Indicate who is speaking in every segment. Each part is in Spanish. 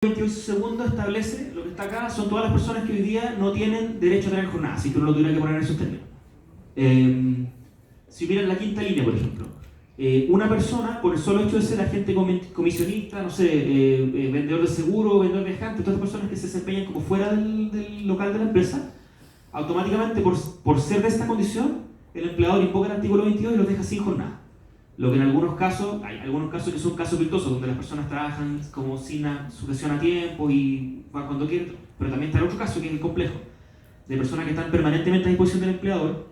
Speaker 1: 28 segundos establece, lo que está acá son todas las personas que hoy día no tienen derecho a tener jornada, si tú no lo tuvieras que poner en esos términos. Si miran la quinta línea, por ejemplo, una persona, por el solo hecho de ser agente comisionista, no sé, vendedor de seguro, vendedor viajante, todas las personas que se desempeñan como fuera del local de la empresa, automáticamente por ser de esta condición, el empleador invoca el artículo 22 y los deja sin jornada. Lo que en algunos casos, hay algunos casos que son casos virtuosos, donde las personas trabajan como sin sujeción a tiempo y van cuando quieren, pero también está el otro caso que es el complejo, de personas que están permanentemente a disposición del empleador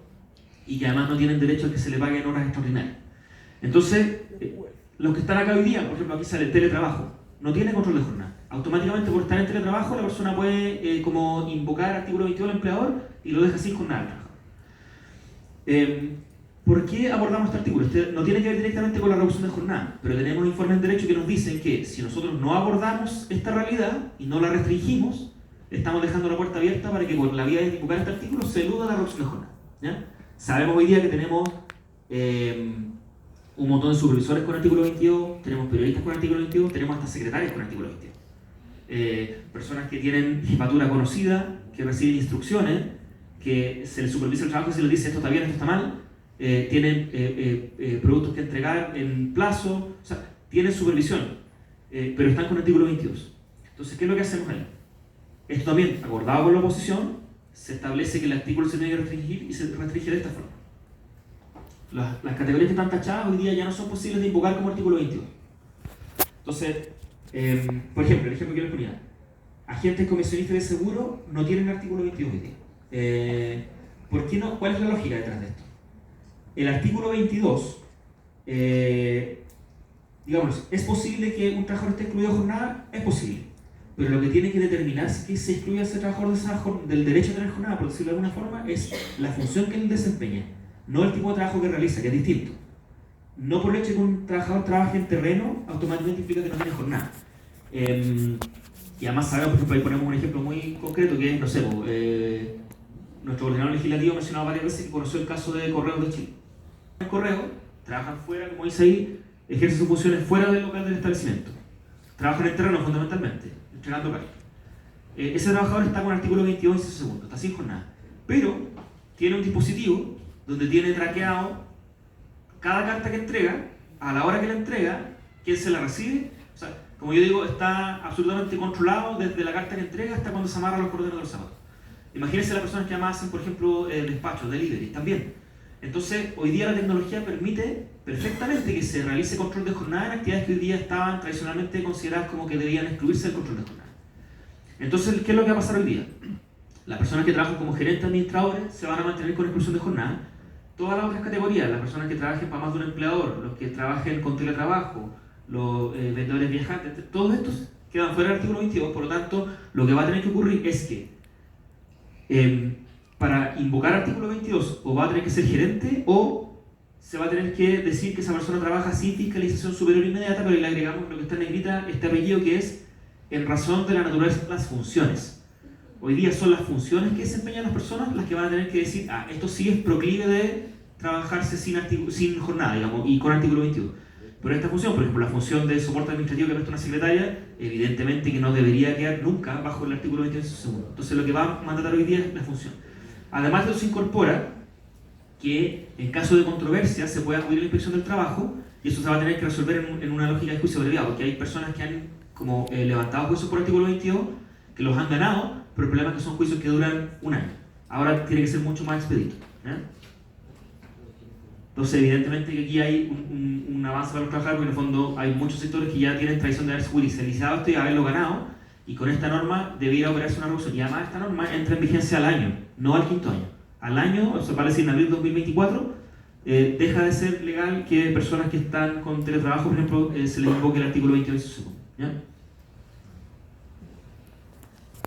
Speaker 1: y que además no tienen derecho a que se le paguen horas extraordinarias. Entonces, los que están acá hoy día, por ejemplo, aquí sale el teletrabajo, no tiene control de jornada. Automáticamente por estar en teletrabajo, la persona puede como invocar artículo 22 del empleador y lo deja sin jornada al trabajador. ¿Por qué abordamos este artículo? Este no tiene que ver directamente con la reducción de jornada, pero tenemos informes de derecho que nos dicen que si nosotros no abordamos esta realidad y no la restringimos, estamos dejando la puerta abierta para que por la vía de invocar este artículo se eluda la reducción de jornada. ¿Ya? Sabemos hoy día que tenemos un montón de supervisores con artículo 22, tenemos periodistas con artículo 22, tenemos hasta secretarias con artículo 22. Personas que tienen jefatura conocida, que reciben instrucciones, que se les supervisa el trabajo y se les dice esto está bien, esto está mal, tienen productos que entregar en plazo, o sea, tienen supervisión, pero están con artículo 22. Entonces, ¿qué es lo que hacemos ahí? Esto también, acordado con la oposición, se establece que el artículo se tiene que restringir y se restringe de esta forma. Las categorías que están tachadas hoy día ya no son posibles de invocar como artículo 22. Entonces, por ejemplo, el ejemplo que les ponía, agentes comisionistas de seguro no tienen artículo 22 hoy día. ¿Por qué no? ¿Cuál es la lógica detrás de esto? El artículo 22, digamos, ¿es posible que un trabajador esté excluido de jornada? Es posible. Pero lo que tiene que determinar si se excluye a ese trabajador del derecho a tener jornada, por decirlo de alguna forma, es la función que él desempeña, no el tipo de trabajo que realiza, que es distinto. No por el hecho de que un trabajador trabaje en terreno, automáticamente implica que no tiene jornada. Y además sabemos, por ejemplo, ahí ponemos un ejemplo muy concreto que es, no sé, nuestro ordenador legislativo ha mencionado varias veces que conoció el caso de Correos de Chile. En Correo, trabajan fuera, como dice ahí, ejercen sus funciones fuera del local del establecimiento. Trabajan en terreno fundamentalmente, entregando cartas. Ese trabajador está con el artículo 22 y 6 segundos, está sin jornada. Pero tiene un dispositivo donde tiene traqueado cada carta que entrega, a la hora que la entrega, quién se la recibe. O sea, como yo digo, está absolutamente controlado desde la carta que entrega hasta cuando se amarra los cordones de los zapatos. Imagínense las personas que además hacen, por ejemplo, despachos, delivery, también. Entonces, hoy día la tecnología permite perfectamente que se realice control de jornada en actividades que hoy día estaban tradicionalmente consideradas como que debían excluirse del control de jornada. Entonces, ¿qué es lo que va a pasar hoy día? Las personas que trabajan como gerentes administradores se van a mantener con exclusión de jornada. Todas las otras categorías, las personas que trabajen para más de un empleador, los que trabajen con teletrabajo, los vendedores viajantes, todos estos quedan fuera del artículo 22, por lo tanto, lo que va a tener que ocurrir es que para invocar artículo 22 o va a tener que ser gerente o se va a tener que decir que esa persona trabaja sin fiscalización superior inmediata, pero le agregamos lo que está en negrita, este apellido que es en razón de la naturaleza de las funciones. Hoy día son las funciones que desempeñan las personas las que van a tener que decir, esto sí es proclive de trabajarse sin jornada, digamos, y con artículo 22. Pero esta función, por ejemplo, la función de soporte administrativo que presta una secretaria, evidentemente que no debería quedar nunca bajo el artículo 22 segundo. Entonces lo que va a mandatar hoy día es la función. Además de eso se incorpora que en caso de controversia se puede acudir a la inspección del trabajo y eso se va a tener que resolver en una lógica de juicio abreviado, porque hay personas que han como levantado juicios por artículo 22 que los han ganado, pero el problema es que son juicios que duran un año. Ahora tiene que ser mucho más expedito. Entonces, evidentemente que aquí hay un avance para los trabajadores, porque en el fondo hay muchos sectores que ya tienen tradición de haberse judicializado esto y haberlo ganado, y con esta norma debería operarse una reducción. Y además esta norma entra en vigencia al año, no al quinto año. Al año, o sea, vale decir en abril de 2024, deja de ser legal que personas que están con teletrabajo, por ejemplo, se les invoque el artículo 22 segundo. ¿Ya?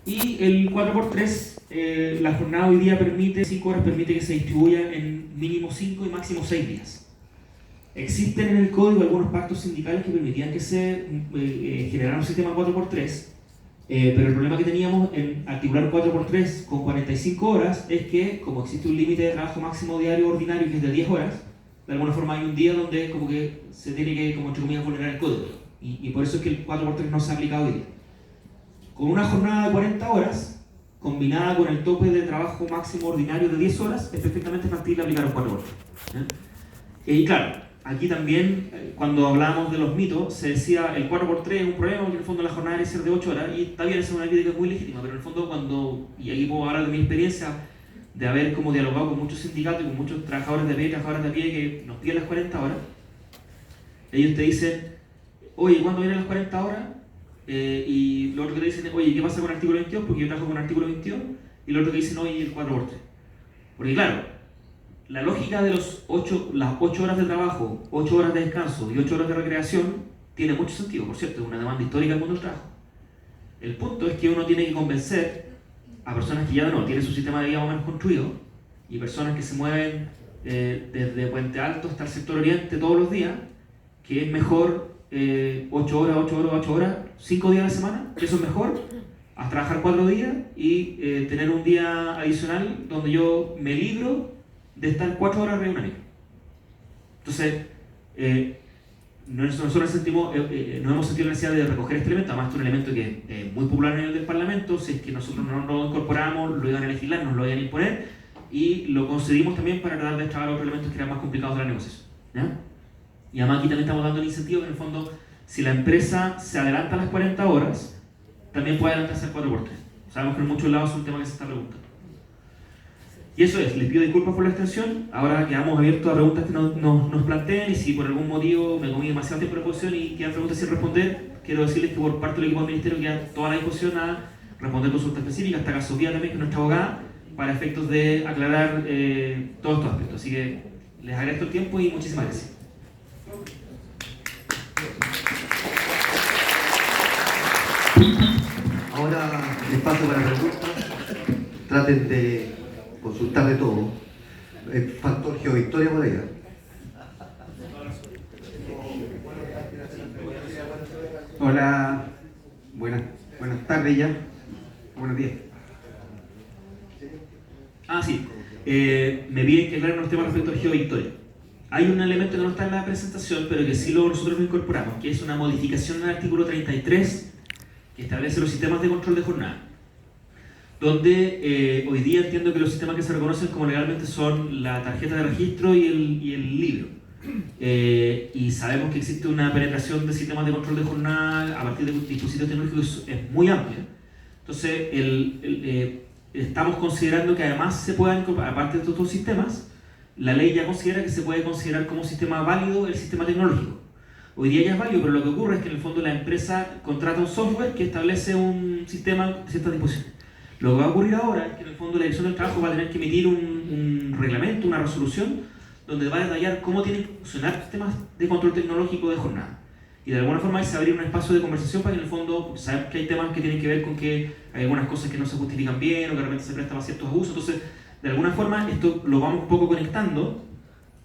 Speaker 1: Y el 4x3, la jornada hoy día permite, 5 horas permite que se distribuya en mínimo 5 y máximo 6 días. Existen en el código algunos pactos sindicales que permitían que se generara un sistema 4x3, pero el problema que teníamos en articular 4x3 con 45 horas es que, como existe un límite de trabajo máximo diario ordinario que es de 10 horas, de alguna forma hay un día donde como que se tiene que, como entre comillas, vulnerar el código. Y por eso es que el 4x3 no se ha aplicado hoy día. con una jornada de 40 horas, combinada con el tope de trabajo máximo ordinario de 10 horas, es perfectamente factible aplicar un 4x3. Y claro, aquí también, cuando hablábamos de los mitos, se decía el 4x3 es un problema porque en el fondo la jornada debe ser de 8 horas, y está bien, esa es una crítica muy legítima, pero en el fondo cuando, y aquí puedo hablar de mi experiencia, de haber como dialogado con muchos sindicatos y con muchos trabajadores de pie y trabajadoras de pie que nos piden las 40 horas, ellos te dicen, oye, ¿cuándo vienen las 40 horas? Y lo otro que te dicen es, oye, ¿qué pasa con el artículo 22? Porque yo trabajo con el artículo 22, y lo otro que dicen, oye, el 4x3. Porque claro, la lógica de las 8 horas de trabajo, 8 horas de descanso y 8 horas de recreación tiene mucho sentido, por cierto, es una demanda histórica del mundo del trabajo. El punto es que uno tiene que convencer a personas que ya no tienen su sistema de vida más o menos construido, y personas que se mueven desde Puente Alto hasta el sector oriente todos los días, que es mejor 8 horas, 8 horas, 8 horas, 5 días a la semana, que eso es mejor, a trabajar 4 días y tener un día adicional donde yo me libro de estar 4 horas arriba de una micro. Entonces, nosotros no hemos sentido la necesidad de recoger este elemento, además es un elemento que es muy popular a nivel del Parlamento. Si es que nosotros no lo incorporamos, lo iban a legislar, nos lo iban a imponer, y lo concedimos también para tratar de extraer otros elementos que eran más complicados de la negociación, ¿ya? Y además aquí también estamos dando el incentivo que en el fondo, si la empresa se adelanta a las 40 horas, también puede adelantarse al 4x3. Sabemos que en muchos lados es un tema que se está preguntando. Y eso es, les pido disculpas por la extensión. Ahora quedamos abiertos a preguntas que nos planteen, y si por algún motivo me comí demasiado tiempo de exposición y quedan preguntas sin responder, quiero decirles que por parte del equipo del Ministerio queda toda la disposición a responder consultas específicas, hasta Sofía también, que es nuestra abogada, para efectos de aclarar todos estos aspectos. Así que les agradezco el tiempo y muchísimas gracias.
Speaker 2: Ahora espacio para preguntas. Traten de consultar de todo. Factor Geovictoria por allá.
Speaker 3: Hola, buenas tardes ya. Buenos días.
Speaker 1: Sí. Me piden que aclaren unos temas respecto al Geovictoria. Hay un elemento que no está en la presentación, pero que sí nosotros lo incorporamos, que es una modificación del artículo 33, que establece los sistemas de control de jornada. Donde hoy día entiendo que los sistemas que se reconocen como legalmente son la tarjeta de registro y el libro. Y sabemos que existe una penetración de sistemas de control de jornada a partir de dispositivos tecnológicos es muy amplia. Entonces, estamos considerando que además se puedan incorporar, aparte de estos dos sistemas, la ley ya considera que se puede considerar como sistema válido el sistema tecnológico. Hoy día ya es válido, pero lo que ocurre es que en el fondo la empresa contrata un software que establece un sistema de ciertas disposiciones. Lo que va a ocurrir ahora es que en el fondo la Dirección del Trabajo va a tener que emitir un reglamento, una resolución, donde va a detallar cómo tienen que funcionar sistemas de control tecnológico de jornada. Y de alguna forma se va a abrir un espacio de conversación para que en el fondo sabemos que hay temas que tienen que ver con que hay algunas cosas que no se justifican bien o que de repente se prestan a ciertos abusos. Entonces, de alguna forma, esto lo vamos un poco conectando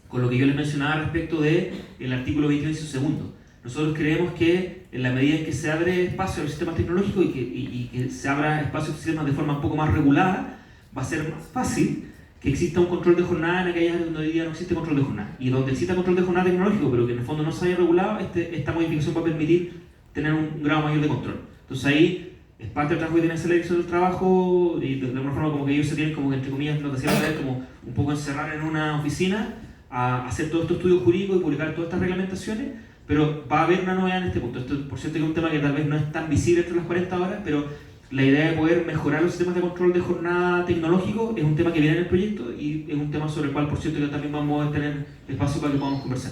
Speaker 1: con lo que yo les mencionaba respecto del artículo 21 y su segundo. Nosotros creemos que en la medida en que se abre espacio a los sistemas tecnológicos y que se abra espacio a los sistemas de forma un poco más regulada, va a ser más fácil que exista un control de jornada en aquellas áreas donde hoy día no existe control de jornada. Y donde exista control de jornada tecnológico, pero que en el fondo no se haya regulado, esta modificación va a permitir tener un grado mayor de control. Entonces ahí es parte del trabajo que tiene esa Dirección del Trabajo, y de alguna forma como que ellos se tienen como que, entre comillas, lo que decíamos, como un poco encerrar en una oficina a hacer todo este estudio jurídico y publicar todas estas reglamentaciones, pero va a haber una novedad en este punto. Esto, por cierto, que es un tema que tal vez no es tan visible entre las 40 horas, pero la idea de poder mejorar los sistemas de control de jornada tecnológico es un tema que viene en el proyecto y es un tema sobre el cual, por cierto, que también vamos a tener espacio para que podamos conversar.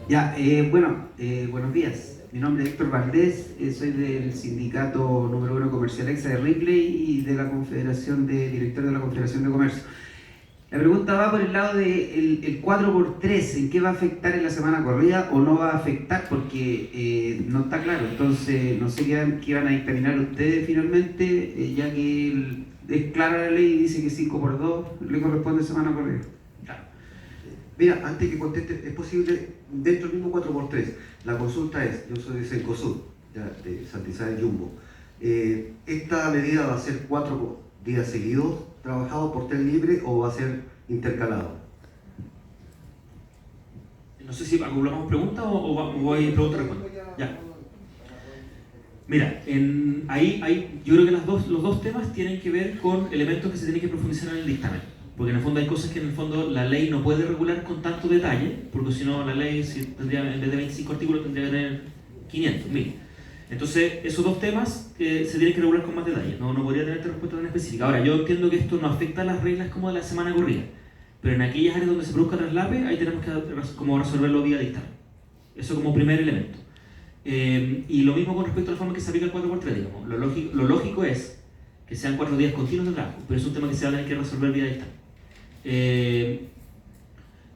Speaker 3: Ya, buenos días. Mi nombre es Héctor Valdés, soy del sindicato número 1 Comercial Exa de Ripley y de la Confederación director de la Confederación de Comercio. La pregunta va por el lado del el 4x3, ¿en qué va a afectar en la semana corrida o no va a afectar? Porque no está claro, entonces no sé qué van a dictaminar ustedes finalmente, ya que es clara la ley y dice que 5x2 le corresponde semana corrida.
Speaker 1: Claro.
Speaker 2: Mira, antes que conteste, es posible, dentro del mismo 4x3, la consulta es, yo soy de Cencosud, de Santa Isabel Jumbo, ¿esta medida va a ser 4 días seguidos trabajados por tren libre o va a ser intercalado?
Speaker 1: No sé si acumulamos preguntas o voy pregunta-respuesta. Ya. Mira, yo creo que los dos temas tienen que ver con elementos que se tienen que profundizar en el dictamen. Porque en el fondo hay cosas que en el fondo la ley no puede regular con tanto detalle, porque si no la ley tendría, en vez de 25 artículos tendría que tener 500, 1000. Entonces, esos dos temas se tienen que regular con más detalle, no podría tener respuesta tan específica. Ahora, yo entiendo que esto no afecta a las reglas como de la semana corrida, pero en aquellas áreas donde se produzca traslape, ahí tenemos que como resolverlo vía dictamen. Eso como primer elemento. Y lo mismo con respecto a la forma que se aplica el 4x3, digamos. Lo lógico es que sean 4 días continuos de trabajo, pero es un tema que se va a tener que resolver vía dictamen.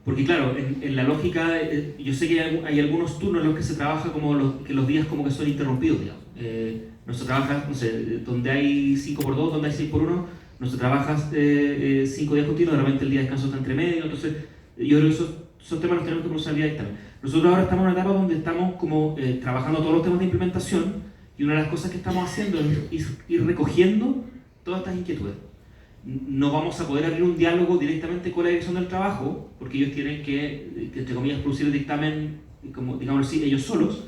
Speaker 1: Porque claro, en la lógica, yo sé que hay algunos turnos en los que se trabaja como los días como que son interrumpidos, digamos. No se trabaja, no sé, donde hay 5x2, donde hay 6x1, no se trabaja 5 días continuos, de repente el día de descanso está entre medio, entonces yo creo que esos temas los tenemos que procesar vía dictamen. Nosotros ahora estamos en una etapa donde estamos como trabajando todos los temas de implementación, y una de las cosas que estamos haciendo es ir recogiendo todas estas inquietudes. No vamos a poder abrir un diálogo directamente con la dirección del trabajo, porque ellos tienen que entre comillas, producir el dictamen, como, digamos así, ellos solos,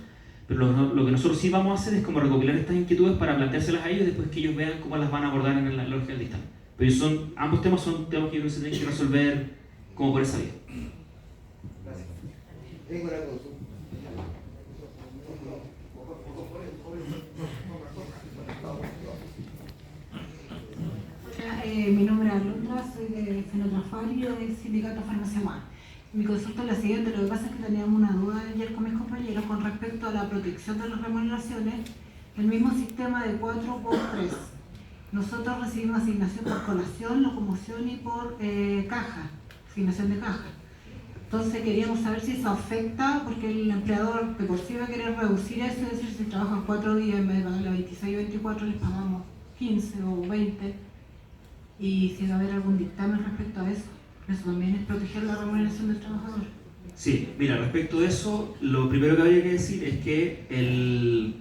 Speaker 1: pero lo que nosotros sí vamos a hacer es como recopilar estas inquietudes para planteárselas a ellos y después que ellos vean cómo las van a abordar en la lógica del dictamen. Pero ambos temas son temas que yo creo que se tienen que resolver como por esa vía.
Speaker 4: Gracias. Tengo una consulta.
Speaker 5: Mi nombre es Alondra, soy de Fenotrafario, del Sindicato Farmacia Más. Mi consulta es la siguiente: lo que pasa es que teníamos una duda ayer con mis compañeros con respecto a la protección de las remuneraciones, el mismo sistema de 4x3. Nosotros recibimos asignación por colación, locomoción y por caja, asignación de caja. Entonces queríamos saber si eso afecta, porque el empleador de por sí va a querer reducir eso, es decir, si trabajan 4 días en vez de pagarle 26 o 24, les pagamos 15 o 20. Y si va a haber algún dictamen respecto a eso. Eso también es proteger la remuneración del trabajador.
Speaker 1: Sí, mira, respecto de eso, lo primero que habría que decir es que el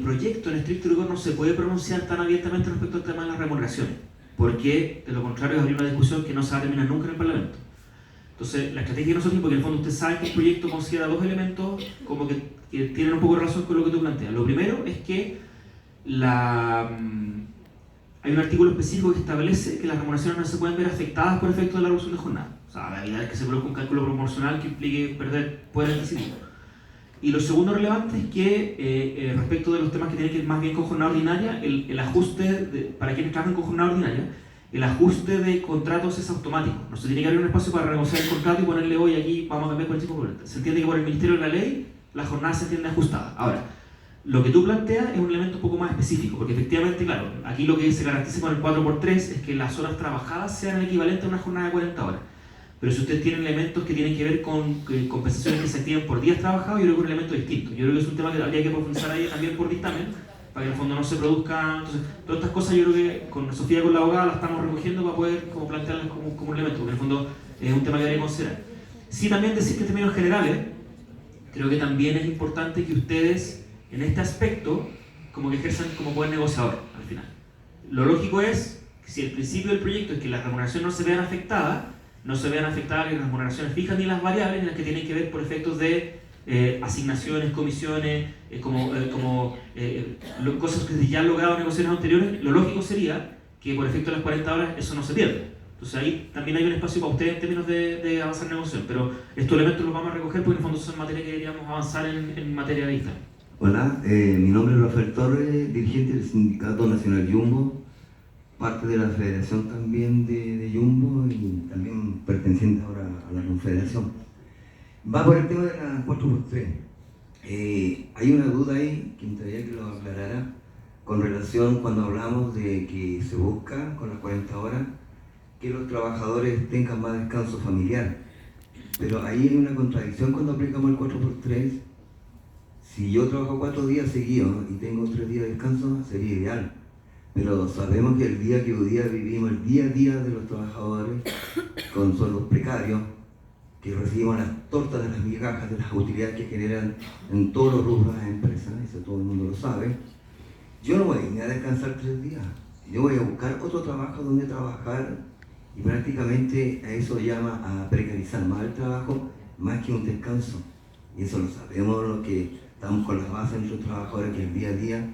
Speaker 1: proyecto en estricto rigor no se puede pronunciar tan abiertamente respecto al tema de las remuneraciones, porque de lo contrario habría una discusión que no se va a terminar nunca en el Parlamento. Entonces, la estrategia de nosotros, porque en el fondo usted sabe que el proyecto considera dos elementos como que tienen un poco de razón con lo que tú planteas. Lo primero es que hay un artículo específico que establece que las remuneraciones no se pueden ver afectadas por efecto de la reducción de jornada. O sea, la realidad es que se produzca un cálculo proporcional que implique perder poder adquisitivo. Y lo segundo relevante es que respecto de los temas que tienen que ir más bien con jornada ordinaria, el ajuste, para quienes trabajan con jornada ordinaria, el ajuste de contratos es automático. No se tiene que abrir un espacio para renegociar el contrato y ponerle hoy aquí vamos a cambiar por el 5%. Se entiende que por el Ministerio de la Ley la jornada se entiende ajustada. Ahora, lo que tú planteas es un elemento un poco más específico, porque efectivamente, claro, aquí lo que se garantiza con el 4x3 es que las horas trabajadas sean el equivalente a una jornada de 40 horas. Pero si ustedes tienen elementos que tienen que ver con compensaciones que se activen por días trabajados, yo creo que es un elemento distinto. Yo creo que es un tema que habría que profundizar ahí también por dictamen, para que en el fondo no se produzca. Entonces, todas estas cosas yo creo que con Sofía, con la abogada, las estamos recogiendo para poder como plantearlas como un elemento, porque en el fondo es un tema que habría que considerar. Sí, también decir que en términos generales, creo que también es importante que ustedes, en este aspecto, como que ejerzan como buen negociador al final. Lo lógico es que si el principio del proyecto es que las remuneraciones no se vean afectadas ni las remuneraciones fijas ni las variables, ni las que tienen que ver por efectos de asignaciones, comisiones, cosas que ya han logrado en negociaciones anteriores. Lo lógico sería que por efecto de las 40 horas eso no se pierda. Entonces ahí también hay un espacio para ustedes en términos de avanzar en negociación, pero estos elementos los vamos a recoger porque en el fondo son materia que deberíamos avanzar en materia de dictamen.
Speaker 6: Hola, mi nombre es Rafael Torres, dirigente del Sindicato Nacional Jumbo, parte de la federación también de Jumbo y también perteneciente ahora a la confederación. Va por el tema de la 4x3. Hay una duda ahí que me gustaría que lo aclarara con relación cuando hablamos de que se busca con las 40 horas que los trabajadores tengan más descanso familiar. Pero ahí hay una contradicción cuando aplicamos el 4x3. Si yo trabajo 4 días seguidos y tengo 3 días de descanso, sería ideal. Pero sabemos que el día que hoy día vivimos, el día a día de los trabajadores con sueldos precarios, que recibimos las tortas de las migajas, de las utilidades que generan en todos los rubros de las empresas, eso todo el mundo lo sabe, yo no voy a ir a descansar 3 días. Yo voy a buscar otro trabajo donde trabajar y prácticamente a eso llama a precarizar más el trabajo, más que un descanso. Y eso lo sabemos estamos con la base de nuestros trabajadores que el día a día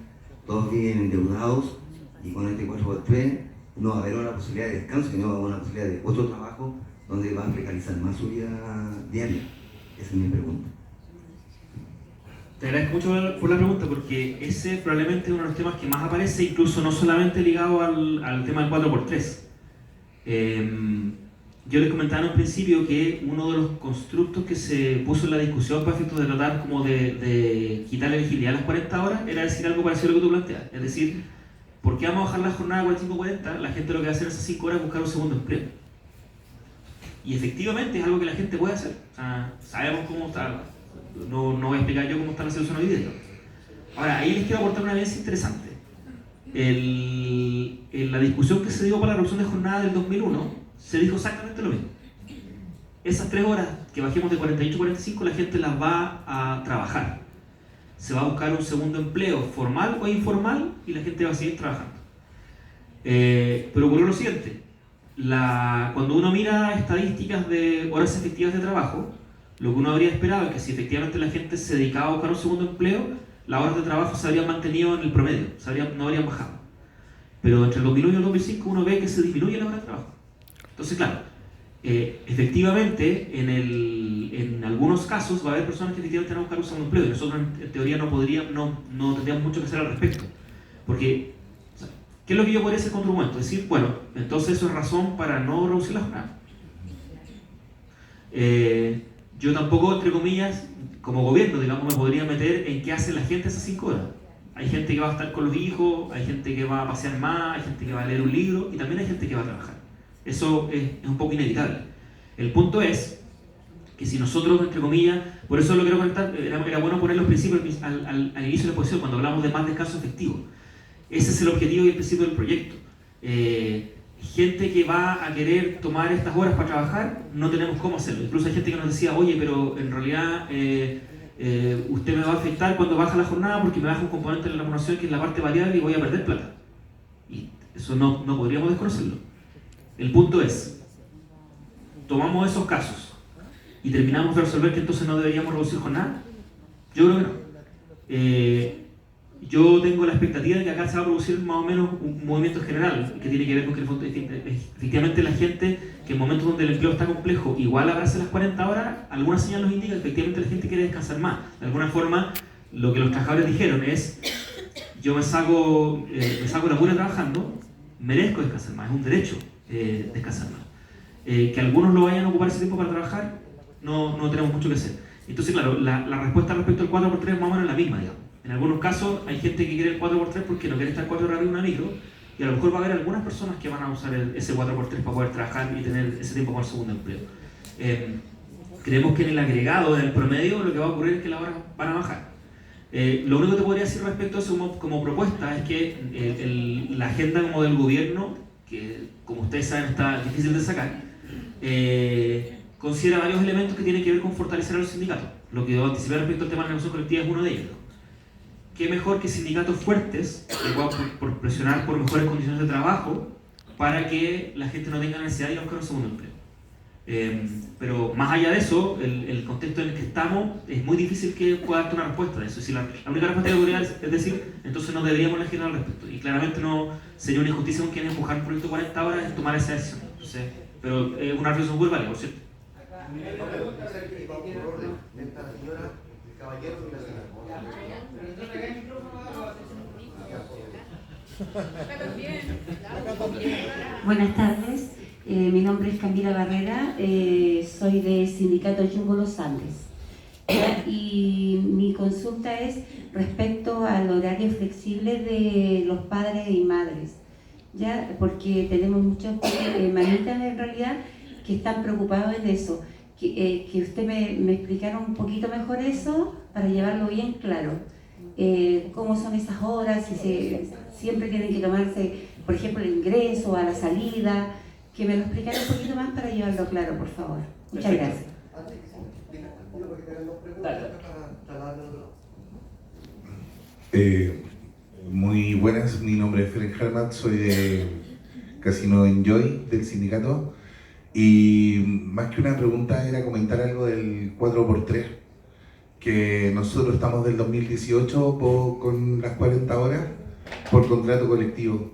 Speaker 6: todos viven endeudados y con este 4x3 no va a haber una posibilidad de descanso, sino va a haber una posibilidad de otro trabajo donde va a precarizar más su vida diaria. Esa es mi pregunta.
Speaker 1: Te agradezco mucho por la pregunta porque ese probablemente es uno de los temas que más aparece, incluso no solamente ligado al tema del 4x3. Yo les comentaba en un principio que uno de los constructos que se puso en la discusión para efectos de tratar como de quitar la elegibilidad a las 40 horas era decir algo parecido a lo que tú planteas. Es decir, ¿por qué vamos a bajar la jornada a 45-40? La gente lo que va a hacer en esas 5 horas es buscar un segundo empleo. Y efectivamente es algo que la gente puede hacer. O sea, sabemos cómo está. No voy a explicar yo cómo está la situación hoy día. Ahora, ahí les quiero aportar una evidencia interesante. En la discusión que se dio para la reducción de jornada del 2001, se dijo exactamente lo mismo. Esas 3 horas que bajemos de 48 a 45, la gente las va a trabajar. Se va a buscar un segundo empleo, formal o informal, y la gente va a seguir trabajando. Pero ocurrió lo siguiente. Cuando uno mira estadísticas de horas efectivas de trabajo, lo que uno habría esperado es que si efectivamente la gente se dedicaba a buscar un segundo empleo, las horas de trabajo se habrían mantenido en el promedio, no habrían bajado. Pero entre el 2001 y el 2005 uno ve que se disminuye la hora de trabajo. Entonces, claro, efectivamente, en algunos casos va a haber personas que efectivamente van a buscar un segundo empleo y nosotros en teoría no tendríamos mucho que hacer al respecto. Porque, o sea, ¿qué es lo que yo podría hacer contra un momento? Decir, bueno, entonces eso es razón para no reducir la jornada. Yo tampoco, entre comillas, como gobierno, digamos, me podría meter en qué hace la gente esas 5 horas. Hay gente que va a estar con los hijos, hay gente que va a pasear más, hay gente que va a leer un libro y también hay gente que va a trabajar. Eso es un poco inevitable. El punto es que si nosotros, entre comillas, por eso lo quiero comentar, era bueno poner los principios al inicio de la exposición, cuando hablamos de más descanso efectivo. Ese es el objetivo y el principio del proyecto. Gente que va a querer tomar estas horas para trabajar, no tenemos cómo hacerlo. Incluso hay gente que nos decía, oye, pero en realidad usted me va a afectar cuando baja la jornada porque me baja un componente de la remuneración que es la parte variable y voy a perder plata. Y eso no podríamos desconocerlo. El punto es, tomamos esos casos y terminamos de resolver que entonces no deberíamos reducir jornada. Yo creo que no. Yo tengo la expectativa de que acá se va a producir más o menos un movimiento general que tiene que ver con que efectivamente la gente, que en momentos donde el empleo está complejo, igual abrace las 40 horas, alguna señal nos indica que efectivamente la gente quiere descansar más. De alguna forma, lo que los trabajadores dijeron es, yo me saco la pura trabajando, merezco descansar más, es un derecho descansar más. Que algunos lo vayan a ocupar ese tiempo para trabajar, no tenemos mucho que hacer. Entonces, claro, la respuesta respecto al 4x3 es más o menos la misma, digamos. En algunos casos hay gente que quiere el 4x3 porque no quiere estar 4 horas en una micro, y a lo mejor va a haber algunas personas que van a usar ese 4x3 para poder trabajar y tener ese tiempo para el segundo empleo. Creemos que en el agregado, en el promedio, lo que va a ocurrir es que las horas van a bajar. Lo único que te podría decir respecto a eso como propuesta es que la agenda como del gobierno, que como ustedes saben está difícil de sacar, considera varios elementos que tienen que ver con fortalecer a los sindicatos. Lo que yo anticipé respecto al tema de la negociación colectiva es uno de ellos. ¿Qué mejor que sindicatos fuertes que puedan por presionar por mejores condiciones de trabajo para que la gente no tenga necesidad de ir a buscar un segundo empleo? Pero más allá de eso, el contexto en el que estamos, es muy difícil que pueda darte una respuesta de eso. Si la única respuesta que podría es decir, entonces no deberíamos legislar al respecto. Y claramente no sería una injusticia con quienes empujar un proyecto de 40 horas en tomar esa decisión. Entonces, pero es una reflexión muy válida, por cierto.
Speaker 2: Una pregunta que va por orden. Esta señora, el caballero y la señora.
Speaker 7: Buenas tardes, mi nombre es Camila Barrera, soy del sindicato Jumbo Los Andes. Y mi consulta es respecto al horario flexible de los padres y madres, ¿ya? Porque tenemos muchas manitas en realidad que están preocupados en eso. Que usted me explicara un poquito mejor eso para llevarlo bien claro. Cómo son esas horas, si siempre tienen que tomarse, por ejemplo, el ingreso, a la salida, que me lo explicara un poquito más para llevarlo claro, por favor. Muchas gracias.
Speaker 8: Muy buenas, mi nombre es Ferenc Harmat, soy de Casino Enjoy, del sindicato, y más que una pregunta era comentar algo del 4x3, que nosotros estamos del 2018 con las 40 horas por contrato colectivo.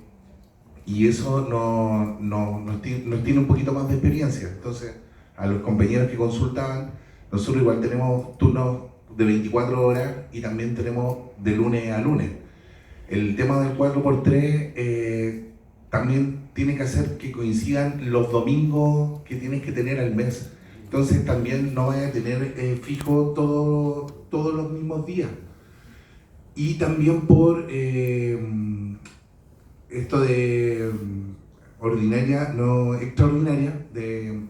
Speaker 8: Y eso nos tiene un poquito más de experiencia. Entonces, a los compañeros que consultaban, nosotros igual tenemos turnos de 24 horas y también tenemos de lunes a lunes. El tema del 4x3 también tiene que hacer que coincidan los domingos que tienes que tener al mes. Entonces también no vaya a tener fijo todos los mismos días. Y también por esto de ordinaria, no extraordinaria, te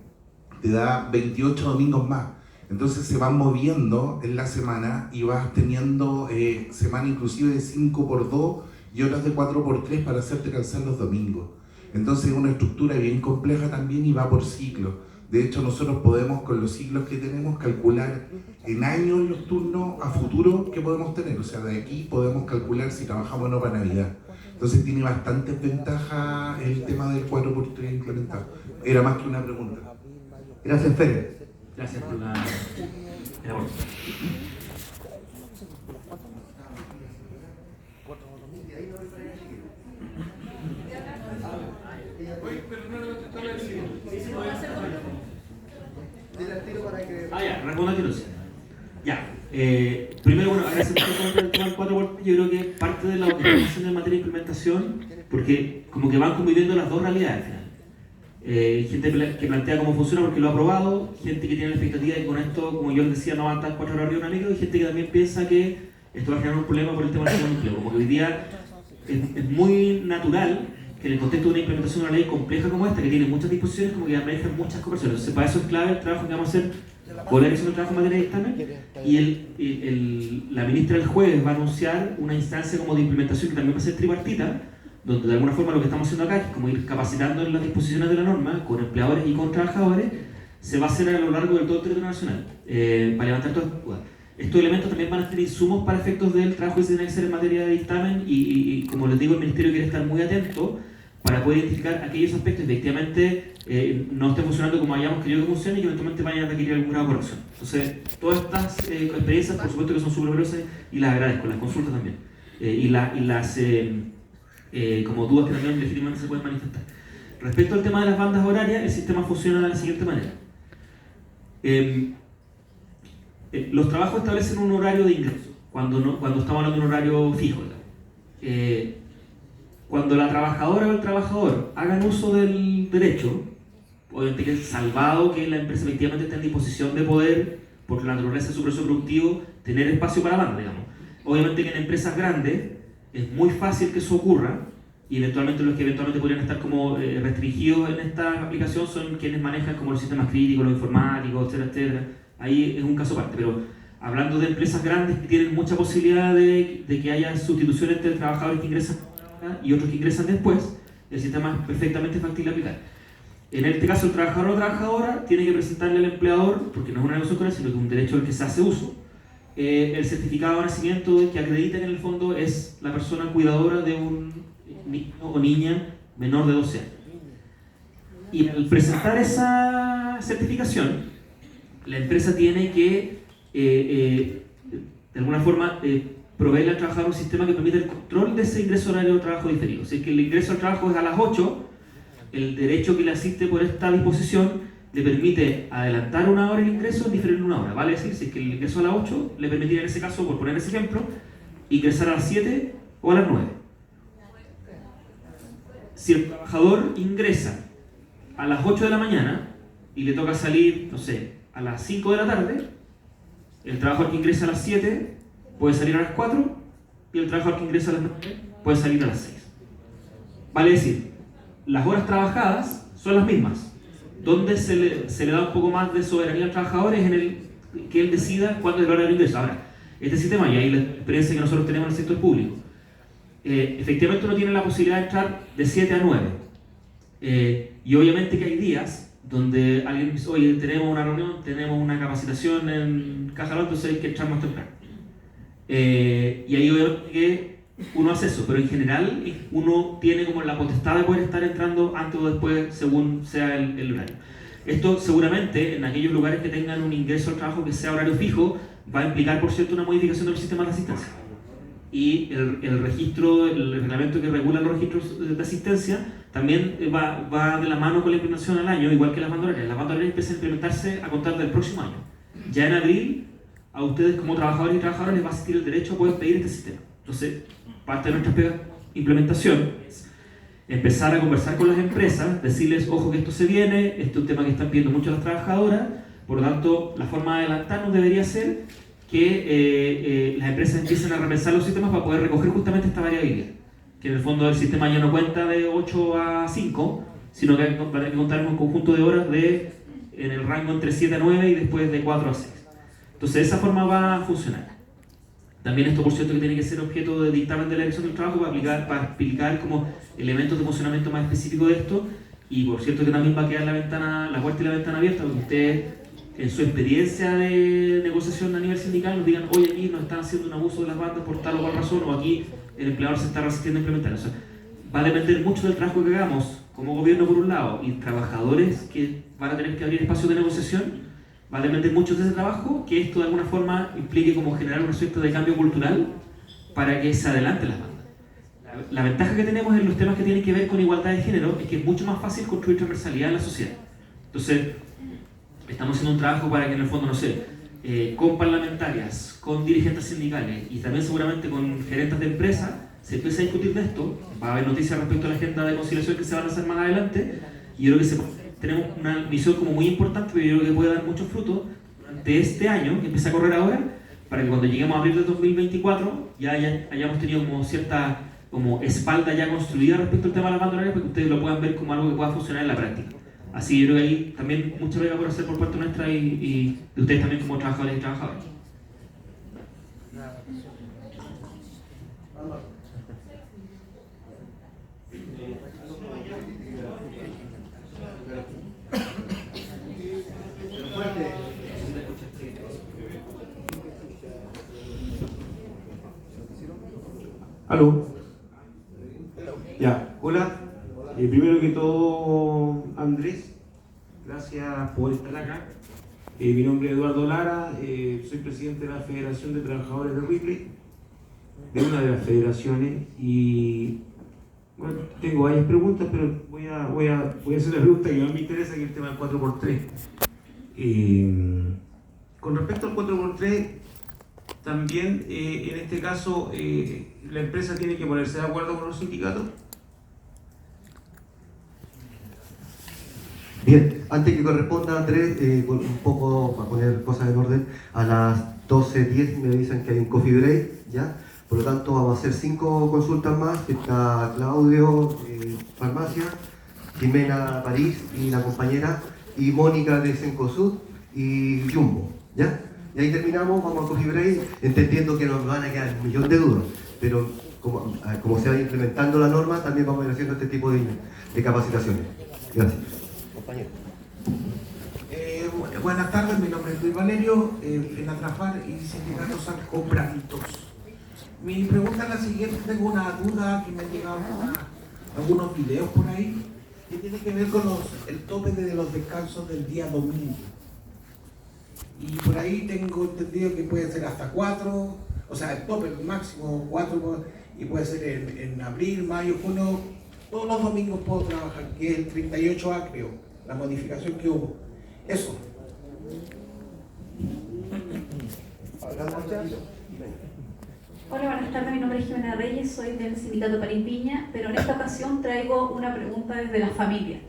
Speaker 8: da 28 domingos más. Entonces se van moviendo en la semana y vas teniendo semana inclusive de 5x2 y otras de 4x3 para hacerte calzar los domingos. Entonces es una estructura bien compleja también y va por ciclo. De hecho nosotros podemos, con los ciclos que tenemos, calcular en años los turnos a futuro que podemos tener. O sea, de aquí podemos calcular si trabajamos o no para Navidad. Entonces tiene bastantes ventajas el tema del 4x3 implementado. Era más que una pregunta.
Speaker 2: Gracias, Fer.
Speaker 1: Gracias por la aporte. Ya, respondo a ti, Lucy. Ya. Primero, bueno, agradecer por el tema del 4x3. Yo creo que parte de la optimización en materia de implementación, porque como que van conviviendo las dos realidades al final. Gente que plantea cómo funciona porque lo ha probado, gente que tiene la expectativa de que con esto, como yo les decía, no van a estar 4 horas arriba de una micro, y gente que también piensa que esto va a generar un problema por el tema del segundo empleo. Como que hoy día es muy natural que en el contexto de una implementación de una ley compleja como esta, que tiene muchas disposiciones, como que aparezcan muchas conversaciones. Entonces, para eso es clave el trabajo que vamos a hacer con la dirección del trabajo en materia de dictamen, y la ministra el jueves va a anunciar una instancia como de implementación que también va a ser tripartita, donde de alguna forma lo que estamos haciendo acá, que es como ir capacitando en las disposiciones de la norma, con empleadores y con trabajadores, se va a hacer a lo largo del todo el territorio nacional, para levantar todas las dudas. Estos elementos también van a ser insumos para efectos del trabajo que se tiene que hacer en materia de dictamen, y como les digo, el Ministerio quiere estar muy atento para poder identificar aquellos aspectos que efectivamente no estén funcionando como hayamos querido que funcione y que eventualmente vayan a requerir algún grado de corrección. Entonces, todas estas experiencias, por supuesto que son súper valiosas y las agradezco, las consultas también. Y las como dudas que también legítimamente se pueden manifestar. Respecto al tema de las bandas horarias, el sistema funciona de la siguiente manera. Los trabajos establecen un horario de ingreso, cuando estamos hablando de un horario fijo. Cuando la trabajadora o el trabajador hagan uso del derecho, obviamente que es salvado que la empresa efectivamente esté en disposición de poder, porque la naturaleza de su proceso productivo, tener espacio para banda, digamos. Obviamente que en empresas grandes es muy fácil que eso ocurra, y eventualmente los que eventualmente podrían estar como restringidos en esta aplicación son quienes manejan como los sistemas críticos, los informáticos, etcétera, etcétera. Ahí es un caso aparte, pero hablando de empresas grandes que tienen mucha posibilidad de que haya sustitución entre trabajadores que ingresan y otros que ingresan después, el sistema es perfectamente factible aplicar. En este caso, el trabajador o trabajadora tiene que presentarle al empleador, porque no es una negociación con él, sino que es un derecho del que se hace uso, el certificado de nacimiento que acredita que en el fondo es la persona cuidadora de un niño o niña menor de 12 años. Y al presentar esa certificación, la empresa tiene que, de alguna forma, proveerle al trabajador un sistema que permite el control de ese ingreso horario de trabajo diferido. Si es que el ingreso al trabajo es a las 8, el derecho que le asiste por esta disposición le permite adelantar una hora el ingreso y diferir una hora. Vale decir, si es que el ingreso a las 8 le permitiría en ese caso, por poner ese ejemplo, ingresar a las 7 o a las 9. Si el trabajador ingresa a las 8 de la mañana y le toca salir, no sé, a las 5 de la tarde, el trabajador que ingresa a las 7 puede salir a las 4 y el trabajador que ingresa a las 9 puede salir a las 6. Vale decir, las horas trabajadas son las mismas. Donde se le da un poco más de soberanía al trabajador es en el que él decida cuándo es el horario de ingreso. Ahora, este sistema, y ahí la experiencia que nosotros tenemos en el sector público, efectivamente uno tiene la posibilidad de entrar de 7 a 9. Y obviamente que hay días donde alguien dice, oye, tenemos una reunión, tenemos una capacitación en Caja Alto, entonces hay que entrar más temprano. Y ahí obviamente que uno hace eso, pero en general uno tiene como la potestad de poder estar entrando antes o después según sea el horario. Esto seguramente en aquellos lugares que tengan un ingreso al trabajo que sea horario fijo va a implicar, por cierto, una modificación del sistema de asistencia. Y el registro, el reglamento que regula los registros de asistencia también va de la mano con la implementación al año, igual que las bandoleras. Las bandoleras empiezan a implementarse a contar del próximo año. Ya en abril, a ustedes como trabajadores y trabajadoras les va a asistir el derecho a poder pedir este sistema. Entonces, parte de nuestra implementación es empezar a conversar con las empresas, decirles, ojo que esto se viene, este es un tema que están pidiendo mucho las trabajadoras, por lo tanto, la forma de adelantarnos debería ser que las empresas empiecen a repensar los sistemas para poder recoger justamente esta variabilidad. Que en el fondo el sistema ya no cuenta de 8 a 5, sino que hay que contar en un conjunto de horas en el rango entre 7 a 9 y después de 4 a 6. Entonces, de esa forma va a funcionar. También esto, por cierto, que tiene que ser objeto de dictamen de la Dirección del Trabajo para explicar como elementos de funcionamiento más específicos de esto. Y por cierto que también va a quedar la puerta y la ventana abierta, porque ustedes, en su experiencia de negociación a nivel sindical, nos digan, oye, aquí nos están haciendo un abuso de las bandas por tal o cual razón, o aquí el empleador se está resistiendo a implementar. O sea, va a depender mucho del trabajo que hagamos como gobierno por un lado y trabajadores que van a tener que abrir espacios de negociación. Va a depender mucho de ese trabajo, que esto de alguna forma implique como generar un aspecto de cambio cultural para que se adelante las bandas. La ventaja que tenemos en los temas que tienen que ver con igualdad de género es que es mucho más fácil construir transversalidad en la sociedad. Entonces, estamos haciendo un trabajo para que en el fondo, no sé, con parlamentarias, con dirigentes sindicales y también seguramente con gerentes de empresas, se empiece a discutir de esto. Va a haber noticias respecto a la agenda de conciliación que se van a hacer más adelante, y yo creo que tenemos una misión como muy importante, pero yo creo que puede dar muchos frutos durante este año, que empieza a correr ahora, para que cuando lleguemos a abril de 2024 ya hayamos tenido como cierta espalda ya construida respecto al tema de las bandoleras, para que ustedes lo puedan ver como algo que pueda funcionar en la práctica. Así que yo creo que ahí también mucha pega por hacer por parte nuestra y de ustedes también como trabajadores y trabajadoras.
Speaker 9: ¿Aló? Ya, hola. Primero que todo, Andrés, gracias por estar acá. Mi nombre es Eduardo Lara, soy presidente de la Federación de Trabajadores de Ripley, de una de las federaciones, y bueno, tengo varias preguntas, pero voy a hacer la pregunta que más me interesa, que es el tema del 4x3. Con respecto al 4x3, también en este caso la empresa tiene que ponerse de acuerdo con los sindicatos.
Speaker 2: Bien, antes que corresponda, Andrés, un poco para poner cosas en orden, a las 12:10 me avisan que hay un coffee break, ¿ya? Por lo tanto, vamos a hacer 5 consultas más, que está Claudio, Farmacia, Jimena París y la compañera, y Mónica de Cencosud y Jumbo, ¿ya? Y ahí terminamos, vamos a coffee break, entendiendo que nos van a quedar un millón de dudas, pero como se va implementando la norma, también vamos a ir haciendo este tipo de capacitaciones. Gracias. Compañero.
Speaker 8: Buenas tardes, mi nombre es Luis Valerio, FENATRAFAR y Sindicato Salco Brantos. Mi pregunta es la siguiente, tengo una duda que me han llegado algunos videos por ahí, que tiene que ver con el tope de los descansos del día domingo. Y por ahí tengo entendido que puede ser hasta 4, o sea, el tope, el máximo 4, y puede ser en abril, mayo, junio, todos los domingos puedo trabajar, que es el 38A, creo, la modificación que hubo. Eso.
Speaker 10: Hola, buenas tardes, mi nombre es Jimena Reyes, soy del Sindicato Parimpiña, pero en esta ocasión traigo una pregunta desde la familia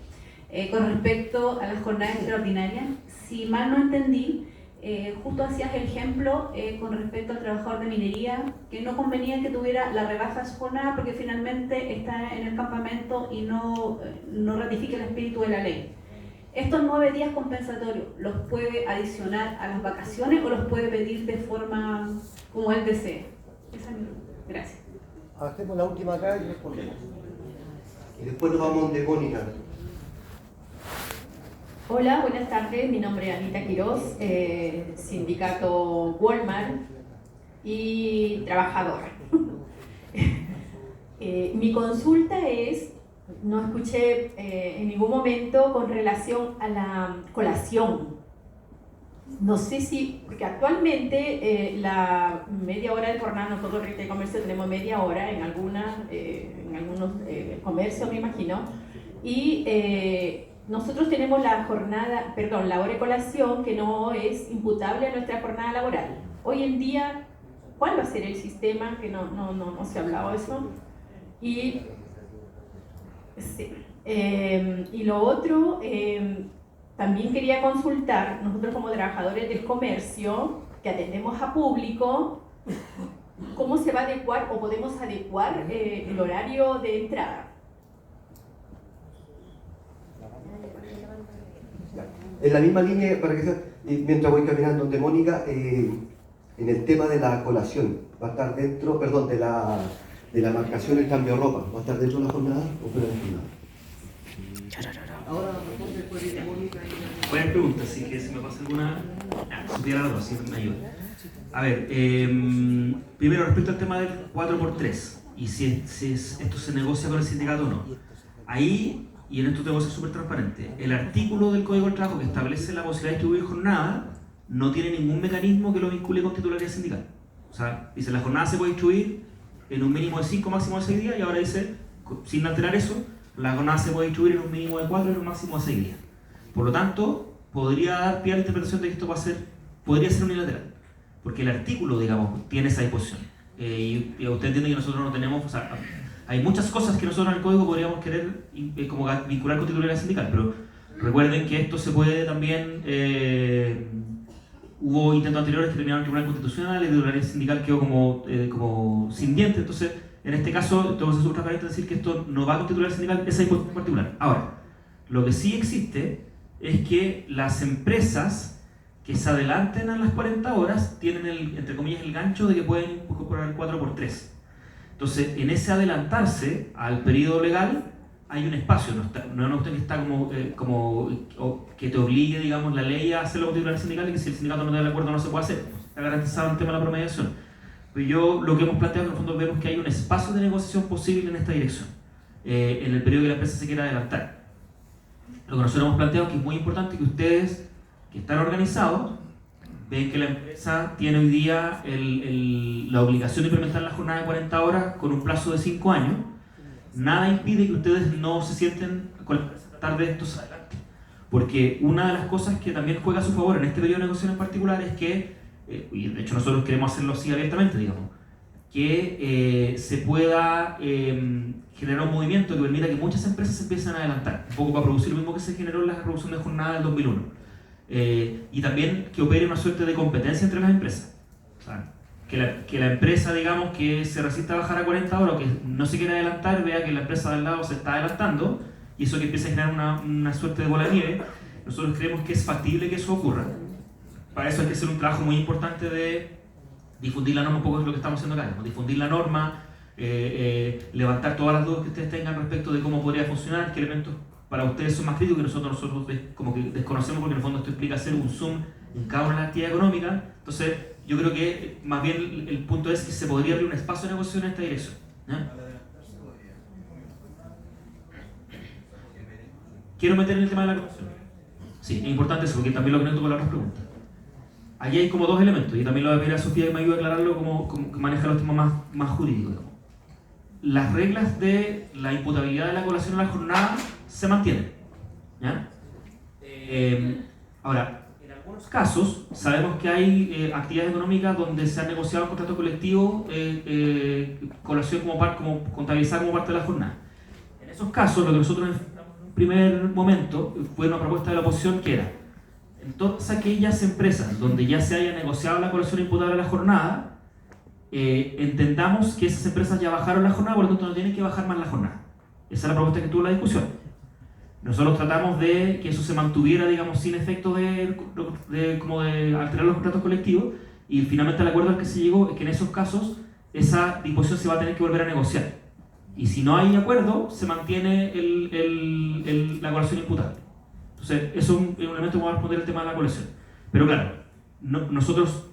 Speaker 10: con respecto a las jornadas extraordinarias. Si mal no entendí, justo hacías el ejemplo con respecto al trabajador de minería, que no convenía que tuviera la rebaja de su jornada porque finalmente está en el campamento y no ratifica el espíritu de la ley. ¿Estos 9 días compensatorios los puede adicionar a las vacaciones o los puede pedir de forma como él desee? Esa es mi pregunta. Gracias.
Speaker 2: Hacemos la última acá y respondemos. Y después nos vamos de Mónica.
Speaker 11: Hola, buenas tardes. Mi nombre es Anita Quiroz, sindicato Walmart y trabajadora. Mi consulta es, no escuché en ningún momento con relación a la colación. no sé si, porque actualmente la media hora de jornada, nosotros en comercio tenemos media hora en algunos comercios, me imagino, y nosotros tenemos la hora de colación que no es imputable a nuestra jornada laboral. Hoy en día, ¿cuál va a ser el sistema? Que no se ha hablado de eso. Y lo otro, también quería consultar, nosotros como trabajadores del comercio, que atendemos a público, ¿cómo se va a adecuar o podemos adecuar el horario de entrada?
Speaker 2: En la misma línea, para que sea, mientras voy caminando de Mónica, en el tema de la colación, va a estar dentro, perdón, de la marcación del cambio de ropa, ¿va a estar dentro de la jornada o fuera de la jornada?
Speaker 1: Ahora responde después de Mónica. Buenas preguntas, así que si me pasa alguna, supiera algo, así me ayuda. A ver, primero respecto al tema del 4x3 y si esto se negocia con el sindicato o no. Ahí, y en esto tengo que ser súper transparente, el artículo del Código del Trabajo que establece la posibilidad de distribuir jornada no tiene ningún mecanismo que lo vincule con titularidad sindical. O sea, dice la jornada se puede distribuir en un mínimo de 5, máximo de 6 días, y ahora dice, sin alterar eso, la jornada se puede distribuir en un mínimo de 4 y en un máximo de 6 días. Por lo tanto, podría dar pie a la interpretación de que esto podría ser unilateral, porque el artículo, digamos, tiene esa disposición. Y usted entiende que nosotros no tenemos, o sea, hay muchas cosas que nosotros en el código podríamos querer como vincular con titularidad sindical, pero recuerden que esto se puede también, hubo intentos anteriores que terminaron en el Tribunal Constitucional y la titularidad sindical quedó como sin dientes. Entonces, en este caso, tengo que ser súper transparente decir que esto no va a con titularidad sindical, esa disposición en particular. Ahora, lo que sí existe es que las empresas que se adelanten a las 40 horas tienen, entre comillas, el gancho de que pueden incorporar el 4x3. Entonces, en ese adelantarse al periodo legal, hay un espacio, no es una cuestión que está o que te obligue, digamos, la ley a hacerlo con titularidad sindical, y que si el sindicato no está de acuerdo no se puede hacer. Está garantizado el tema de la promediación. Pero lo que hemos planteado, en el fondo, vemos que hay un espacio de negociación posible en esta dirección, en el periodo que la empresa se quiera adelantar. Lo que nosotros hemos planteado es que es muy importante que ustedes, que están organizados, ven que la empresa tiene hoy día la obligación de implementar la jornada de 40 horas con un plazo de 5 años. Nada impide que ustedes no se sienten con la empresa a tratar de esto adelante. Porque una de las cosas que también juega a su favor en este periodo de negociación en particular es que, y de hecho nosotros queremos hacerlo así abiertamente, digamos, que se pueda generar un movimiento que permita que muchas empresas se empiecen a adelantar, un poco para producir lo mismo que se generó en la revolución de jornada del 2001. Y también que opere una suerte de competencia entre las empresas. O sea, que la empresa, digamos, que se resista a bajar a 40 horas o que no se quiere adelantar, vea que la empresa de al lado se está adelantando, y eso que empieza a generar una suerte de bola de nieve. Nosotros creemos que es factible que eso ocurra. Para eso hay que hacer un trabajo muy importante de difundir la norma, un poco es lo que estamos haciendo acá, ¿no? Difundir la norma, levantar todas las dudas que ustedes tengan respecto de cómo podría funcionar, qué elementos para ustedes son más críticos que nosotros como que desconocemos, porque en el fondo esto implica hacer un zoom en cada una de las actividades económicas. Entonces, yo creo que más bien el punto es que se podría abrir un espacio de negociación en esta dirección, ¿ya? Quiero meter en el tema de la corrupción. Sí, es importante eso, porque también lo conecto con las otras preguntas. Allí hay como dos elementos, y también lo voy a pedir a Sofía que me ayude a aclararlo, como que maneja los temas más jurídicos. Las reglas de la imputabilidad de la colación a la jornada se mantienen, ¿ya? Ahora, en algunos casos sabemos que hay actividades económicas donde se han negociado contratos colectivos, colación como contabilizar como parte de la jornada. En esos casos, lo que nosotros en un primer momento fue una propuesta de la oposición que era: en todas aquellas empresas donde ya se haya negociado la colación imputable a la jornada, entendamos que esas empresas ya bajaron la jornada, por lo tanto no tienen que bajar más la jornada. Esa es la propuesta que tuvo la discusión. Nosotros tratamos de que eso se mantuviera, digamos, sin efecto de alterar los contratos colectivos, y finalmente el acuerdo al que se llegó es que en esos casos esa disposición se va a tener que volver a negociar. Y si no hay acuerdo, se mantiene la colación imputable. Entonces, eso es un elemento que va a responder el tema de la colación. Pero claro, nosotros,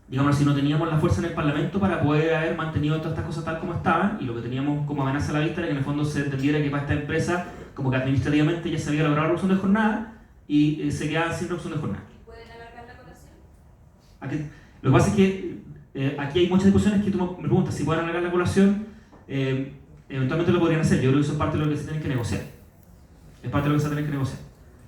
Speaker 1: digamos así, no teníamos la fuerza en el Parlamento para poder haber mantenido todas estas cosas tal como estaban, y lo que teníamos como amenaza a la vista era que en el fondo se entendiera que para esta empresa, como que administrativamente ya se había logrado la reducción de jornada y se quedaban sin reducción de jornada.
Speaker 11: ¿Pueden alargar la colación?
Speaker 1: Lo que pasa es que aquí hay muchas discusiones que tú me preguntas si pueden alargar la colación, eventualmente lo podrían hacer. Yo creo que eso es parte de lo que se tiene que negociar. Es parte de lo que se tiene que negociar.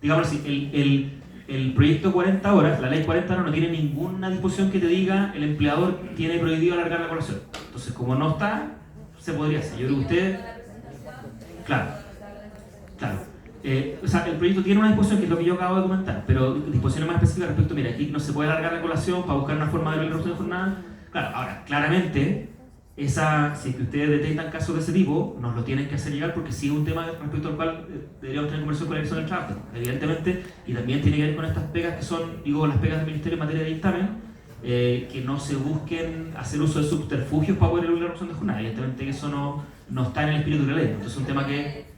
Speaker 1: Digamos así, el proyecto 40 horas, la ley 40 horas no tiene ninguna disposición que te diga el empleador tiene prohibido alargar la colación. Entonces, como no está, se podría hacer. Yo creo que usted... Claro. O sea, el proyecto tiene una disposición que es lo que yo acabo de comentar, pero disposiciones más específicas respecto, mira, aquí no se puede alargar la colación para buscar una forma de ver la reducción de jornada. Claro, ahora, claramente, si es que ustedes detectan casos de ese tipo, nos lo tienen que hacer llegar porque sí es un tema respecto al cual deberíamos tener conversación con la dirección del trabajo, evidentemente, y también tiene que ver con estas pegas que son, digo, las pegas del Ministerio en materia de dictamen, que no se busquen hacer uso de subterfugios para poder lograr la reducción de jornada. Evidentemente que eso no está en el espíritu de la ley, entonces es un tema que...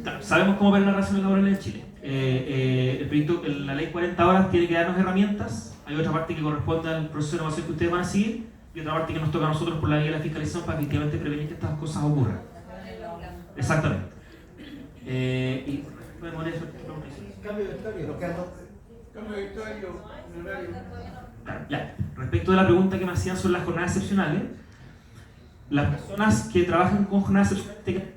Speaker 1: Claro, sabemos cómo ver las relaciones laborales en Chile. El proyecto, la ley 40 horas tiene que darnos herramientas. Hay otra parte que corresponde al proceso de innovación que ustedes van a seguir y otra parte que nos toca a nosotros por la vía de la fiscalización para efectivamente prevenir que estas cosas ocurran. Exactamente. Y
Speaker 4: Cambio de historia, nos quedan dos. Cambio de historia, horario.
Speaker 1: Claro, ya. Respecto de la pregunta que me hacían sobre las jornadas excepcionales, las personas que trabajan con jornadas excepcionales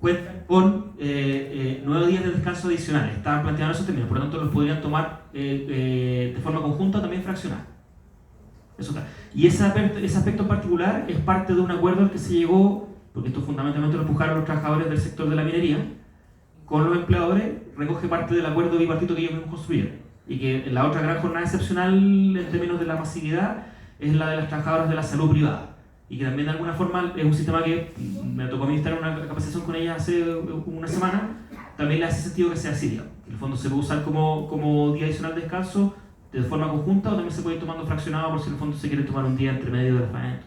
Speaker 1: cuentan con 9 días de descanso adicionales. Estaban planteando esos términos, por lo tanto los podrían tomar de forma conjunta o también fraccionada. Eso está. Y ese aspecto en particular es parte de un acuerdo al que se llegó, porque esto fundamentalmente lo empujaron los trabajadores del sector de la minería, con los empleadores, recoge parte del acuerdo bipartito que ellos mismos construyeron. Y que la otra gran jornada excepcional en términos de la masividad es la de las trabajadoras de la salud privada. Y que también de alguna forma es un sistema que me tocó administrar una capacitación con ella hace una semana, también le hace sentido que sea así, digamos. En el fondo se puede usar como día adicional de descanso de forma conjunta o también se puede ir tomando fraccionado por si en el fondo se quiere tomar un día entre medio de la faena.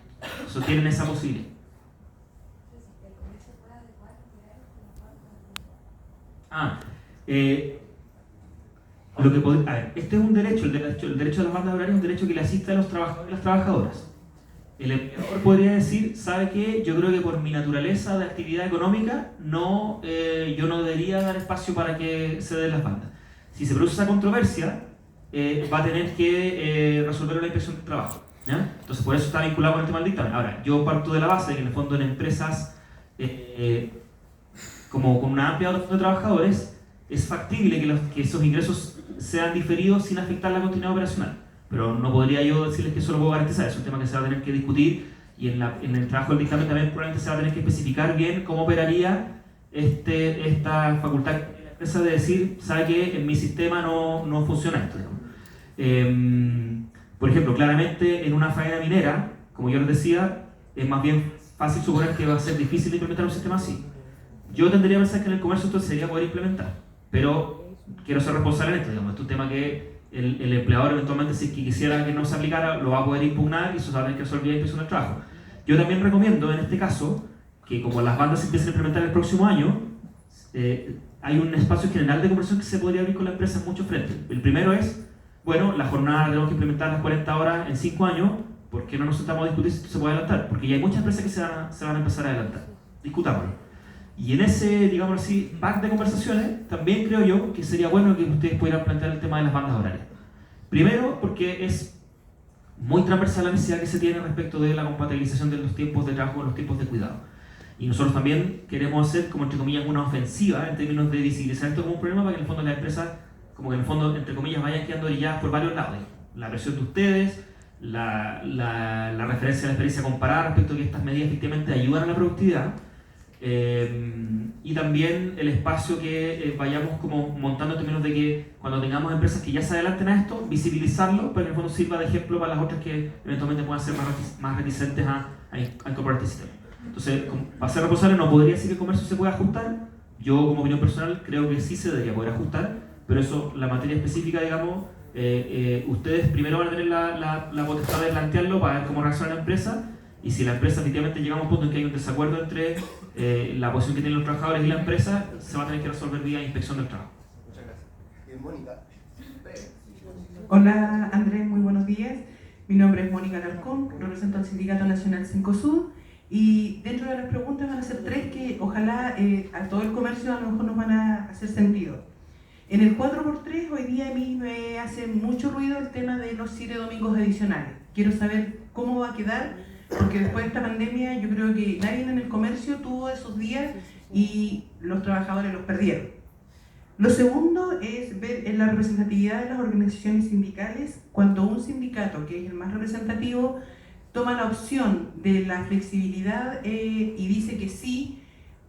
Speaker 1: Eso tienen esa posibilidad. Este es un derecho, el derecho a las bandas horarias es un derecho que le asiste a los trabajadores y las trabajadoras. El empleador podría decir, ¿sabe qué? Yo creo que por mi naturaleza de actividad económica yo no debería dar espacio para que se den las bandas. Si se produce esa controversia, va a tener que resolverlo la inspección del trabajo, ¿ya? Entonces por eso está vinculado con el tema del dictamen. Ahora, yo parto de la base de que en el fondo en empresas como con una amplia dotación de trabajadores es factible que esos ingresos sean diferidos sin afectar la continuidad operacional. Pero no podría yo decirles que eso lo puedo garantizar, es un tema que se va a tener que discutir y en el trabajo del dictamen también probablemente se va a tener que especificar bien cómo operaría esta facultad de la empresa de decir, ¿sabe qué? En mi sistema no funciona esto. Por ejemplo, claramente en una faena minera, como yo les decía, es más bien fácil suponer que va a ser difícil de implementar un sistema así. Yo tendría que pensar que en el comercio esto sería poder implementar, pero quiero ser responsable en esto, digamos, es un tema que el empleador eventualmente si quisiera que no se aplicara lo va a poder impugnar y eso se va a tener que resolver en inspección del trabajo. Yo también recomiendo en este caso que como las bandas se empiecen a implementar el próximo año, hay un espacio general de conversación que se podría abrir con la empresa en muchos frentes. El primero es, bueno, la jornada tenemos que implementar las 40 horas en 5 años, ¿por qué no nos sentamos a discutir si esto se puede adelantar? Porque ya hay muchas empresas que se van a empezar a adelantar. Discutámoslo. Y en ese, digamos así, pack de conversaciones, también creo yo que sería bueno que ustedes pudieran plantear el tema de las bandas horarias. Primero, porque es muy transversal la necesidad que se tiene respecto de la compatibilización de los tiempos de trabajo con los tiempos de cuidado. Y nosotros también queremos hacer, como entre comillas, una ofensiva en términos de visibilizar esto como un problema para que en el fondo las empresas, como que en el fondo, entre comillas, vayan quedando orilladas por varios lados. La presión de ustedes, la referencia a la experiencia comparada respecto a que estas medidas efectivamente ayudan a la productividad. Y también el espacio que vayamos como montando en términos de que cuando tengamos empresas que ya se adelanten a esto, visibilizarlo para que en el fondo sirva de ejemplo para las otras que eventualmente puedan ser más reticentes a incorporar este sistema. Entonces, para ser responsable no podría decir que el comercio se puede ajustar. Yo como opinión personal creo que sí se debería poder ajustar, pero eso, la materia específica, digamos, ustedes primero van a tener la potestad de plantearlo para ver cómo reacciona la empresa. Y si la empresa efectivamente llegamos a un punto en que hay un desacuerdo entre la posición que tienen los trabajadores y la empresa, se va a tener que resolver vía inspección del trabajo.
Speaker 4: Muchas gracias. Mónica.
Speaker 12: Hola Andrés, muy buenos días. Mi nombre es Mónica Alarcón, represento al Sindicato Nacional Cencosud y dentro de las preguntas van a ser 3 que ojalá a todo el comercio a lo mejor nos van a hacer sentido. En el 4x3 hoy día a mí me hace mucho ruido el tema de los 7 domingos adicionales. Quiero saber cómo va a quedar, porque después de esta pandemia yo creo que nadie en el comercio tuvo esos días y los trabajadores los perdieron. Lo segundo es ver en la representatividad de las organizaciones sindicales. Cuando un sindicato, que es el más representativo, toma la opción de la flexibilidad y dice que sí,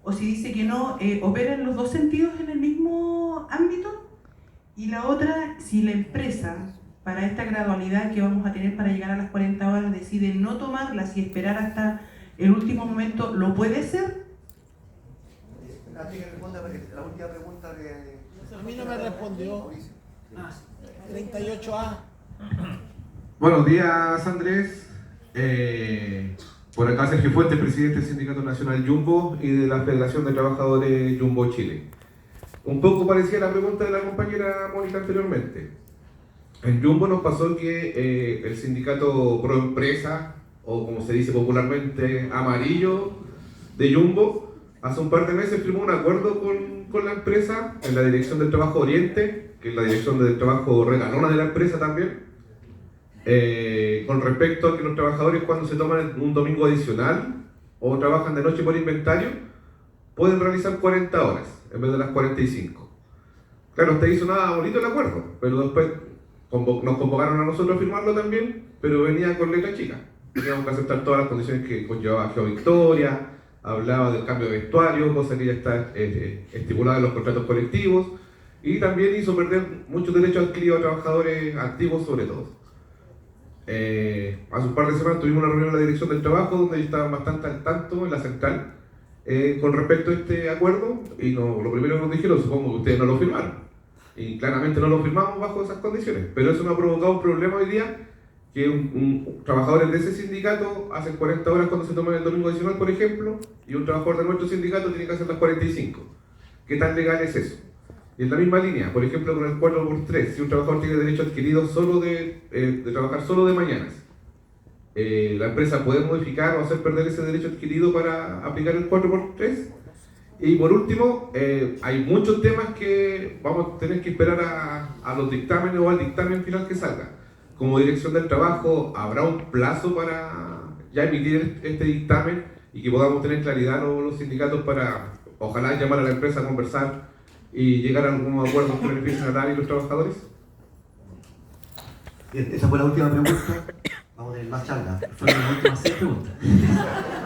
Speaker 12: o si dice que no, opera en los dos sentidos en el mismo ámbito. Y la otra, si la empresa, para esta gradualidad que vamos a tener para llegar a las 40 horas, decide no tomarlas y esperar hasta el último momento, ¿lo puede hacer?
Speaker 2: Antes que responda la última pregunta de...
Speaker 4: A mí no me respondió. 38A.
Speaker 13: Buenos días, Andrés. Por acá Sergio Fuentes, presidente del Sindicato Nacional Jumbo y de la Federación de Trabajadores Jumbo Chile. Un poco parecía la pregunta de la compañera Mónica anteriormente. En Jumbo nos pasó que el sindicato pro empresa, o como se dice popularmente, amarillo de Jumbo, hace un par de meses firmó un acuerdo con la empresa en la Dirección del Trabajo Oriente, que es la Dirección del Trabajo regalona de la empresa también, con respecto a que los trabajadores, cuando se toman un domingo adicional o trabajan de noche por inventario, pueden realizar 40 horas en vez de las 45. Claro, usted hizo nada bonito el acuerdo, pero después nos convocaron a nosotros a firmarlo también, pero venía con letra chica. Teníamos que aceptar todas las condiciones que conllevaba Geo Victoria, hablaba del cambio de vestuario, cosa que ya está estipulada en los contratos colectivos, y también hizo perder muchos derechos adquiridos a trabajadores activos sobre todo. Hace un par de semanas tuvimos una reunión en la Dirección del Trabajo donde estaban bastante al tanto en la central con respecto a este acuerdo, y lo primero que nos dijeron, supongo que ustedes no lo firmaron, y claramente no lo firmamos bajo esas condiciones, pero eso nos ha provocado un problema hoy día, que trabajadores de ese sindicato hacen 40 horas cuando se toman el domingo adicional, por ejemplo, y un trabajador de nuestro sindicato tiene que hacer las 45. ¿Qué tan legal es eso? Y en la misma línea, por ejemplo, con el 4x3, si un trabajador tiene derecho adquirido solo de trabajar solo de mañanas, la empresa puede modificar o hacer perder ese derecho adquirido para aplicar el 4x3. Y por último, hay muchos temas que vamos a tener que esperar a los dictámenes o al dictamen final que salga. Como Dirección del Trabajo, habrá un plazo para ya emitir este dictamen y que podamos tener claridad los sindicatos para, ojalá, llamar a la empresa a conversar y llegar a algunos acuerdos que beneficien a nadie y los trabajadores.
Speaker 2: Bien, esa fue la última pregunta. Vamos a tener más charlas.
Speaker 1: Fueron las últimas 6 preguntas.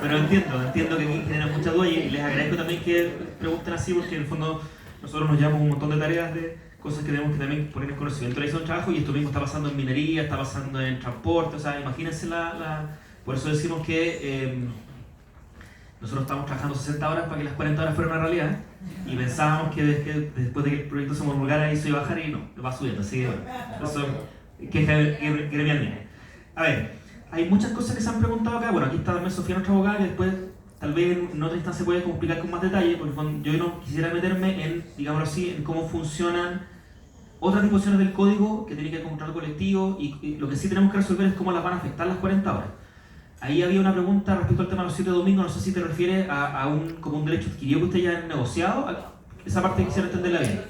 Speaker 1: Pero entiendo que genera mucha duda y les agradezco también que pregunten así, porque en el fondo nosotros nos llevamos un montón de tareas de cosas que tenemos que también poner en conocimiento de la de trabajo, y esto mismo está pasando en minería, está pasando en transporte, o sea, imagínense por eso decimos que nosotros estamos trabajando 60 horas para que las 40 horas fueran una realidad, y pensábamos que después de que el proyecto se homologara eso iba a bajar, y no, va subiendo, así que bueno, eso es gremial mía. A ver, hay muchas cosas que se han preguntado acá. Bueno, aquí está también Sofía, nuestra abogada, que después tal vez en otra instancia puede explicar con más detalle, porque yo no quisiera meterme en, digámoslo así, en cómo funcionan otras disposiciones del código que tienen que ver con contrato colectivo, y lo que sí tenemos que resolver es cómo las van a afectar las 40 horas. Ahí había una pregunta respecto al tema de los 7 domingos, no sé si te refieres como un derecho adquirido que ustedes ya han negociado. Esa parte quisiera entenderla bien.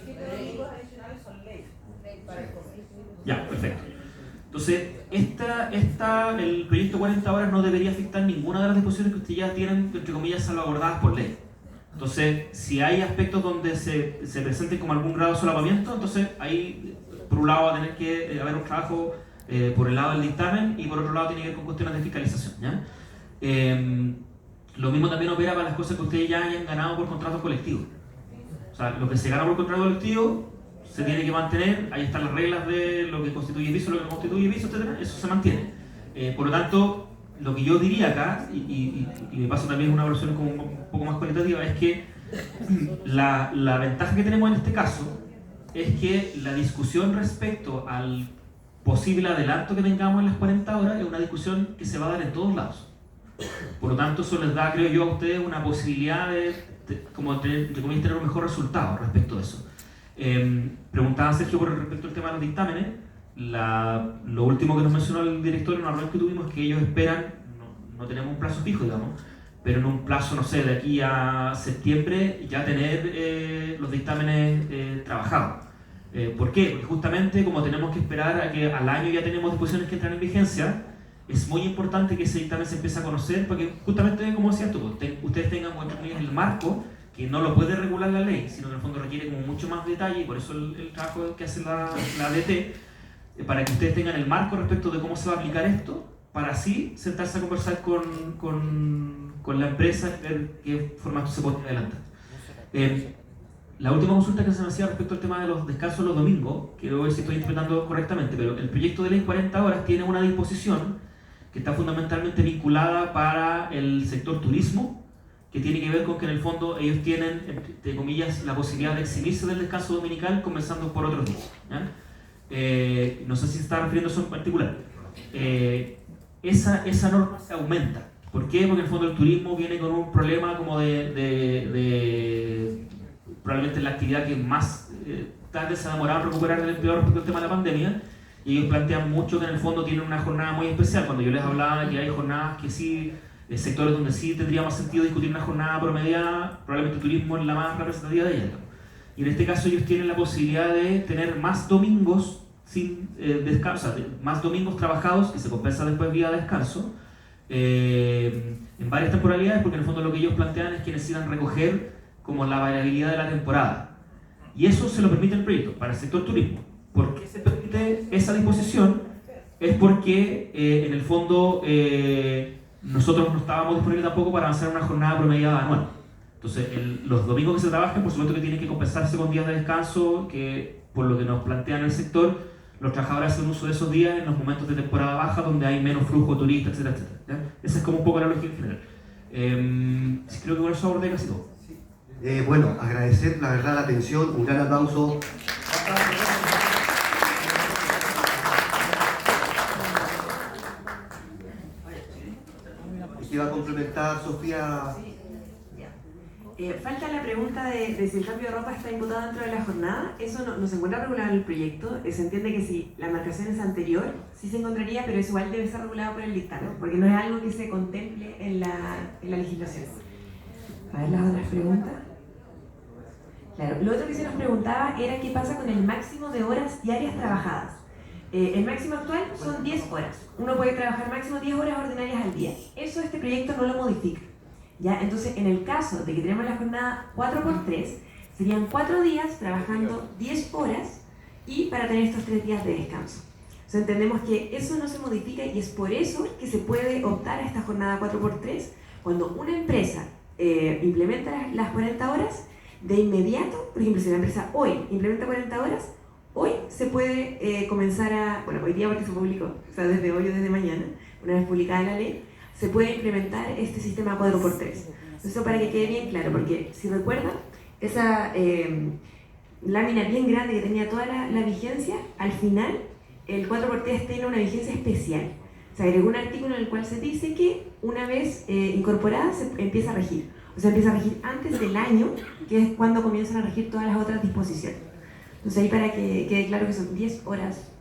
Speaker 1: Ya, perfecto. Entonces, el proyecto 40 horas no debería afectar ninguna de las disposiciones que ustedes ya tienen, entre comillas, salvaguardadas por ley. Entonces, si hay aspectos donde se presenten como algún grado de solapamiento, entonces ahí, por un lado, va a tener que haber un trabajo por el lado del dictamen, y por otro lado tiene que ver con cuestiones de fiscalización, ¿ya? Lo mismo también opera para las cosas que ustedes ya hayan ganado por contratos colectivos. O sea, lo que se gana por contrato colectivo se tiene que mantener, ahí están las reglas de lo que constituye piso, lo que no constituye piso, etc. Eso se mantiene. Por lo tanto, lo que yo diría acá, y me paso también una versión como un poco más cualitativa, es que la ventaja que tenemos en este caso es que la discusión respecto al posible adelanto que tengamos en las 40 horas es una discusión que se va a dar en todos lados. Por lo tanto, eso les da, creo yo, a ustedes una posibilidad de tener un mejor resultado respecto a eso. Preguntaba Sergio por respecto al tema de los dictámenes. Lo último que nos mencionó el director en una reunión que tuvimos es que ellos esperan, no tenemos un plazo fijo, digamos, pero en un plazo, no sé, de aquí a septiembre ya tener los dictámenes trabajados. ¿Por qué? Porque justamente como tenemos que esperar a que al año ya tenemos disposiciones que entran en vigencia, es muy importante que ese dictamen se empiece a conocer, porque justamente, como decías tú, ustedes tengan el marco, que no lo puede regular la ley, sino que en el fondo requiere como mucho más detalle, y por eso el trabajo que hace la DT, para que ustedes tengan el marco respecto de cómo se va a aplicar esto, para así sentarse a conversar con la empresa y ver qué formato se puede adelantar. La última consulta que se me hacía respecto al tema de los descansos los domingos, quiero ver si estoy interpretando correctamente, pero el proyecto de ley 40 horas tiene una disposición que está fundamentalmente vinculada para el sector turismo, que tiene que ver con que en el fondo ellos tienen, entre comillas, la posibilidad de eximirse del descanso dominical comenzando por otros días, ¿ya? No sé si se está refiriendo a eso en particular. Esa norma se aumenta. ¿Por qué? Porque en el fondo el turismo viene con un problema como probablemente la actividad que más tarde se ha demorado en recuperar el empleo respecto al tema de la pandemia, y ellos plantean mucho que en el fondo tienen una jornada muy especial. Cuando yo les hablaba de que hay jornadas que sí, sectores donde sí tendría más sentido discutir una jornada promediada, probablemente el turismo es la más representativa de ella. Y en este caso ellos tienen la posibilidad de tener más domingos sin descanso, o sea, más domingos trabajados que se compensa después vía descanso, en varias temporalidades, porque en el fondo lo que ellos plantean es que necesitan recoger como la variabilidad de la temporada. Y eso se lo permite el proyecto para el sector turismo. ¿Por qué se permite esa disposición? Es porque en el fondo nosotros no estábamos disponibles tampoco para avanzar una jornada promediada anual. Entonces los domingos que se trabajan, por supuesto que tienen que compensarse con días de descanso, que por lo que nos plantean el sector, los trabajadores hacen uso de esos días en los momentos de temporada baja donde hay menos flujo turista, etcétera, etcétera, ¿ya? Esa es como un poco la lógica en general. Creo que con eso abordé casi todo.
Speaker 2: Bueno, agradecer la verdad la atención, un gran aplauso. ¿Qué va a complementar, Sofía?
Speaker 14: Falta la pregunta de si el cambio de ropa está imputado dentro de la jornada. Eso no se encuentra regulado en el proyecto. Se entiende que si la marcación es anterior, sí se encontraría, pero eso igual debe ser regulado por el dictamen, porque no es algo que se contemple en la legislación. A ver las otras preguntas. Claro, lo otro que se nos preguntaba era qué pasa con el máximo de horas diarias trabajadas. El máximo actual son 10 horas. Uno puede trabajar máximo 10 horas ordinarias al día. Eso este proyecto no lo modifica. ¿Ya? Entonces, en el caso de que tenemos la jornada 4x3, serían 4 días trabajando 10 horas y para tener estos 3 días de descanso. Entonces, entendemos que eso no se modifica y es por eso que se puede optar a esta jornada 4x3 cuando una empresa implementa las 40 horas. De inmediato, por ejemplo, si la empresa hoy implementa 40 horas, hoy se puede comenzar a, bueno, hoy día porque se publicó, o sea, desde hoy o desde mañana, una vez publicada la ley, se puede implementar este sistema 4x3. Eso para que quede bien claro, porque si recuerdan, esa lámina bien grande que tenía toda la vigencia, al final el 4x3 tiene una vigencia especial. Se agregó un artículo en el cual se dice que una vez incorporada se empieza a regir. O sea, empieza a regir antes del año, que es cuando comienzan a regir todas las otras disposiciones. Entonces ahí para que quede claro que son 10 horas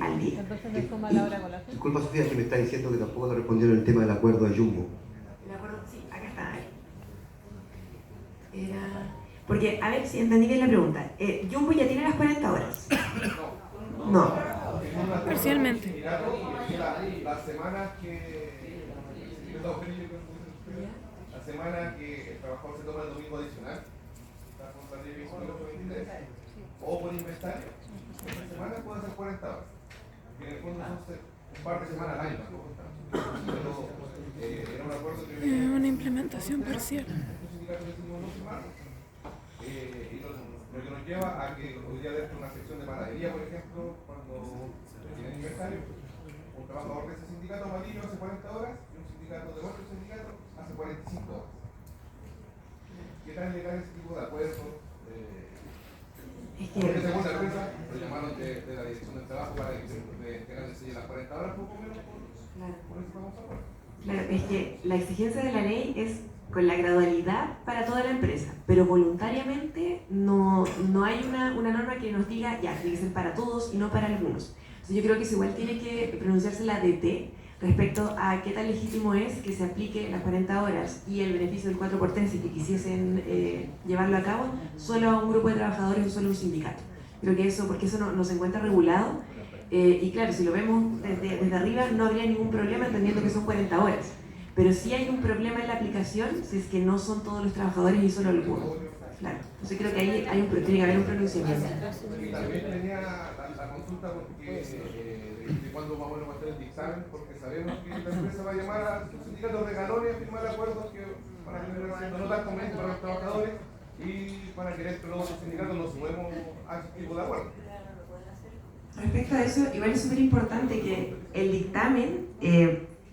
Speaker 14: al día.
Speaker 5: Entonces les toma la hora con la gente.
Speaker 2: Disculpa, Sofía, que me está diciendo que tampoco te respondieron el tema del acuerdo de Jumbo.
Speaker 14: El acuerdo, sí, acá está. Porque, a ver si entendí bien la pregunta. ¿Jumbo ya tiene las 40 horas? No.
Speaker 15: Parcialmente.
Speaker 8: La semana que el trabajador se toma el domingo adicional, está con la ley 2823, o por inventario, esta semana puede ser 40 horas. Que en el fondo son un par de semanas al año. Pero era un acuerdo que
Speaker 15: una implementación parcial.
Speaker 8: Y lo que nos lleva a que hoy día dentro de una sección de panadería, por ejemplo, cuando tienen inventario, un trabajador de ese sindicato amarillo hace 40 horas y un sindicato de otro sindicato hace 45 horas. ¿Qué tal legal ese tipo de acuerdo? Porque según la empresa, lo llamaron de la dirección del trabajo para que tengan que seguir las 40 horas, poco menos, por eso vamos a acuerdo.
Speaker 14: Claro, es que la exigencia de la ley es con la gradualidad para toda la empresa, pero voluntariamente no hay una norma que nos diga ya, tiene que ser para todos y no para algunos. Entonces yo creo que igual tiene que pronunciarse la DT respecto a qué tan legítimo es que se aplique las 40 horas y el beneficio del 4x3 y que quisiesen llevarlo a cabo solo a un grupo de trabajadores o solo a un sindicato. Creo que eso, porque eso no se encuentra regulado. Y claro, si lo vemos desde arriba no habría ningún problema entendiendo que son 40 horas. Pero sí hay un problema en la aplicación si es que no son todos los trabajadores y solo algunos. Claro. Entonces creo que ahí tiene que haber un pronunciamiento.
Speaker 13: Y también tenía la consulta porque de cuándo vamos a hacer el dictamen, porque sabemos que la empresa va a llamar a los sindicatos de galones a firmar acuerdos que van a tener haciendo notas convenios para los trabajadores y para que dentro de los sindicatos nos sumemos a ese tipo de acuerdos.
Speaker 14: Respecto a eso, igual es súper importante que el dictamen,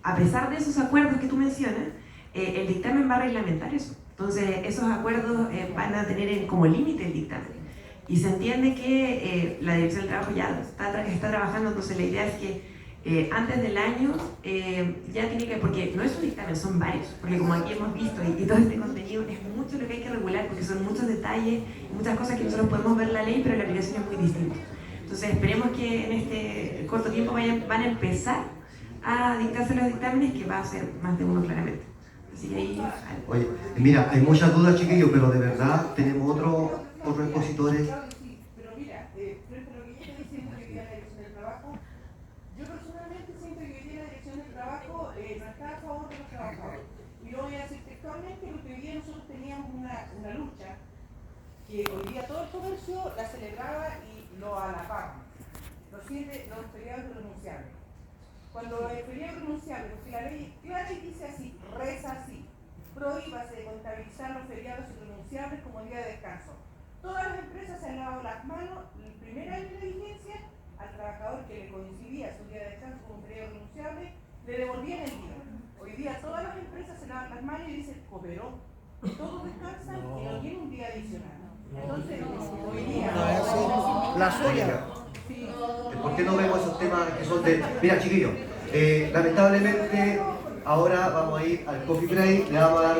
Speaker 14: a pesar de esos acuerdos que tú mencionas, el dictamen va a reglamentar eso. Entonces, esos acuerdos van a tener como límite el dictamen. Y se entiende que la Dirección del Trabajo ya está trabajando, entonces la idea es que antes del año ya tiene que, porque no es un dictamen, son varios, porque como aquí hemos visto y todo este contenido es mucho lo que hay que regular, porque son muchos detalles, muchas cosas que nosotros podemos ver en la ley, pero la aplicación es muy distinta. Entonces esperemos que en este corto tiempo van a empezar a dictarse los dictámenes, que va a ser más de uno claramente. Así que ahí...
Speaker 2: Oye, mira, hay muchas dudas, chiquillos, pero de verdad tenemos otros expositores.
Speaker 16: Pero mira, frente a lo que yo estoy diciendo que hoy día la Dirección del Trabajo, yo personalmente siento que hoy día la Dirección del Trabajo no está a favor de los trabajadores. Y lo voy a decir textualmente porque hoy día nosotros teníamos una lucha que hoy día todo el comercio la celebraba y lo alababa. Los feriados renunciables. Cuando el feriado renunciable, porque la ley clara y dice así, reza así, prohíbase de contabilizar los feriados irrenunciables como día de descanso. Todas las empresas se han lavado las manos el primer año de vigencia al trabajador que le coincidía su día de descanso como feriado renunciable, le devolvían el día. Hoy día todas las empresas se lavan las manos y dicen, cooperó, todos descansan y no tienen un día adicional. Entonces, hoy día...
Speaker 2: La suya. ¿Por qué no vemos esos temas que son de... Mira, chiquillos, lamentablemente ahora vamos a ir al coffee break, le vamos a dar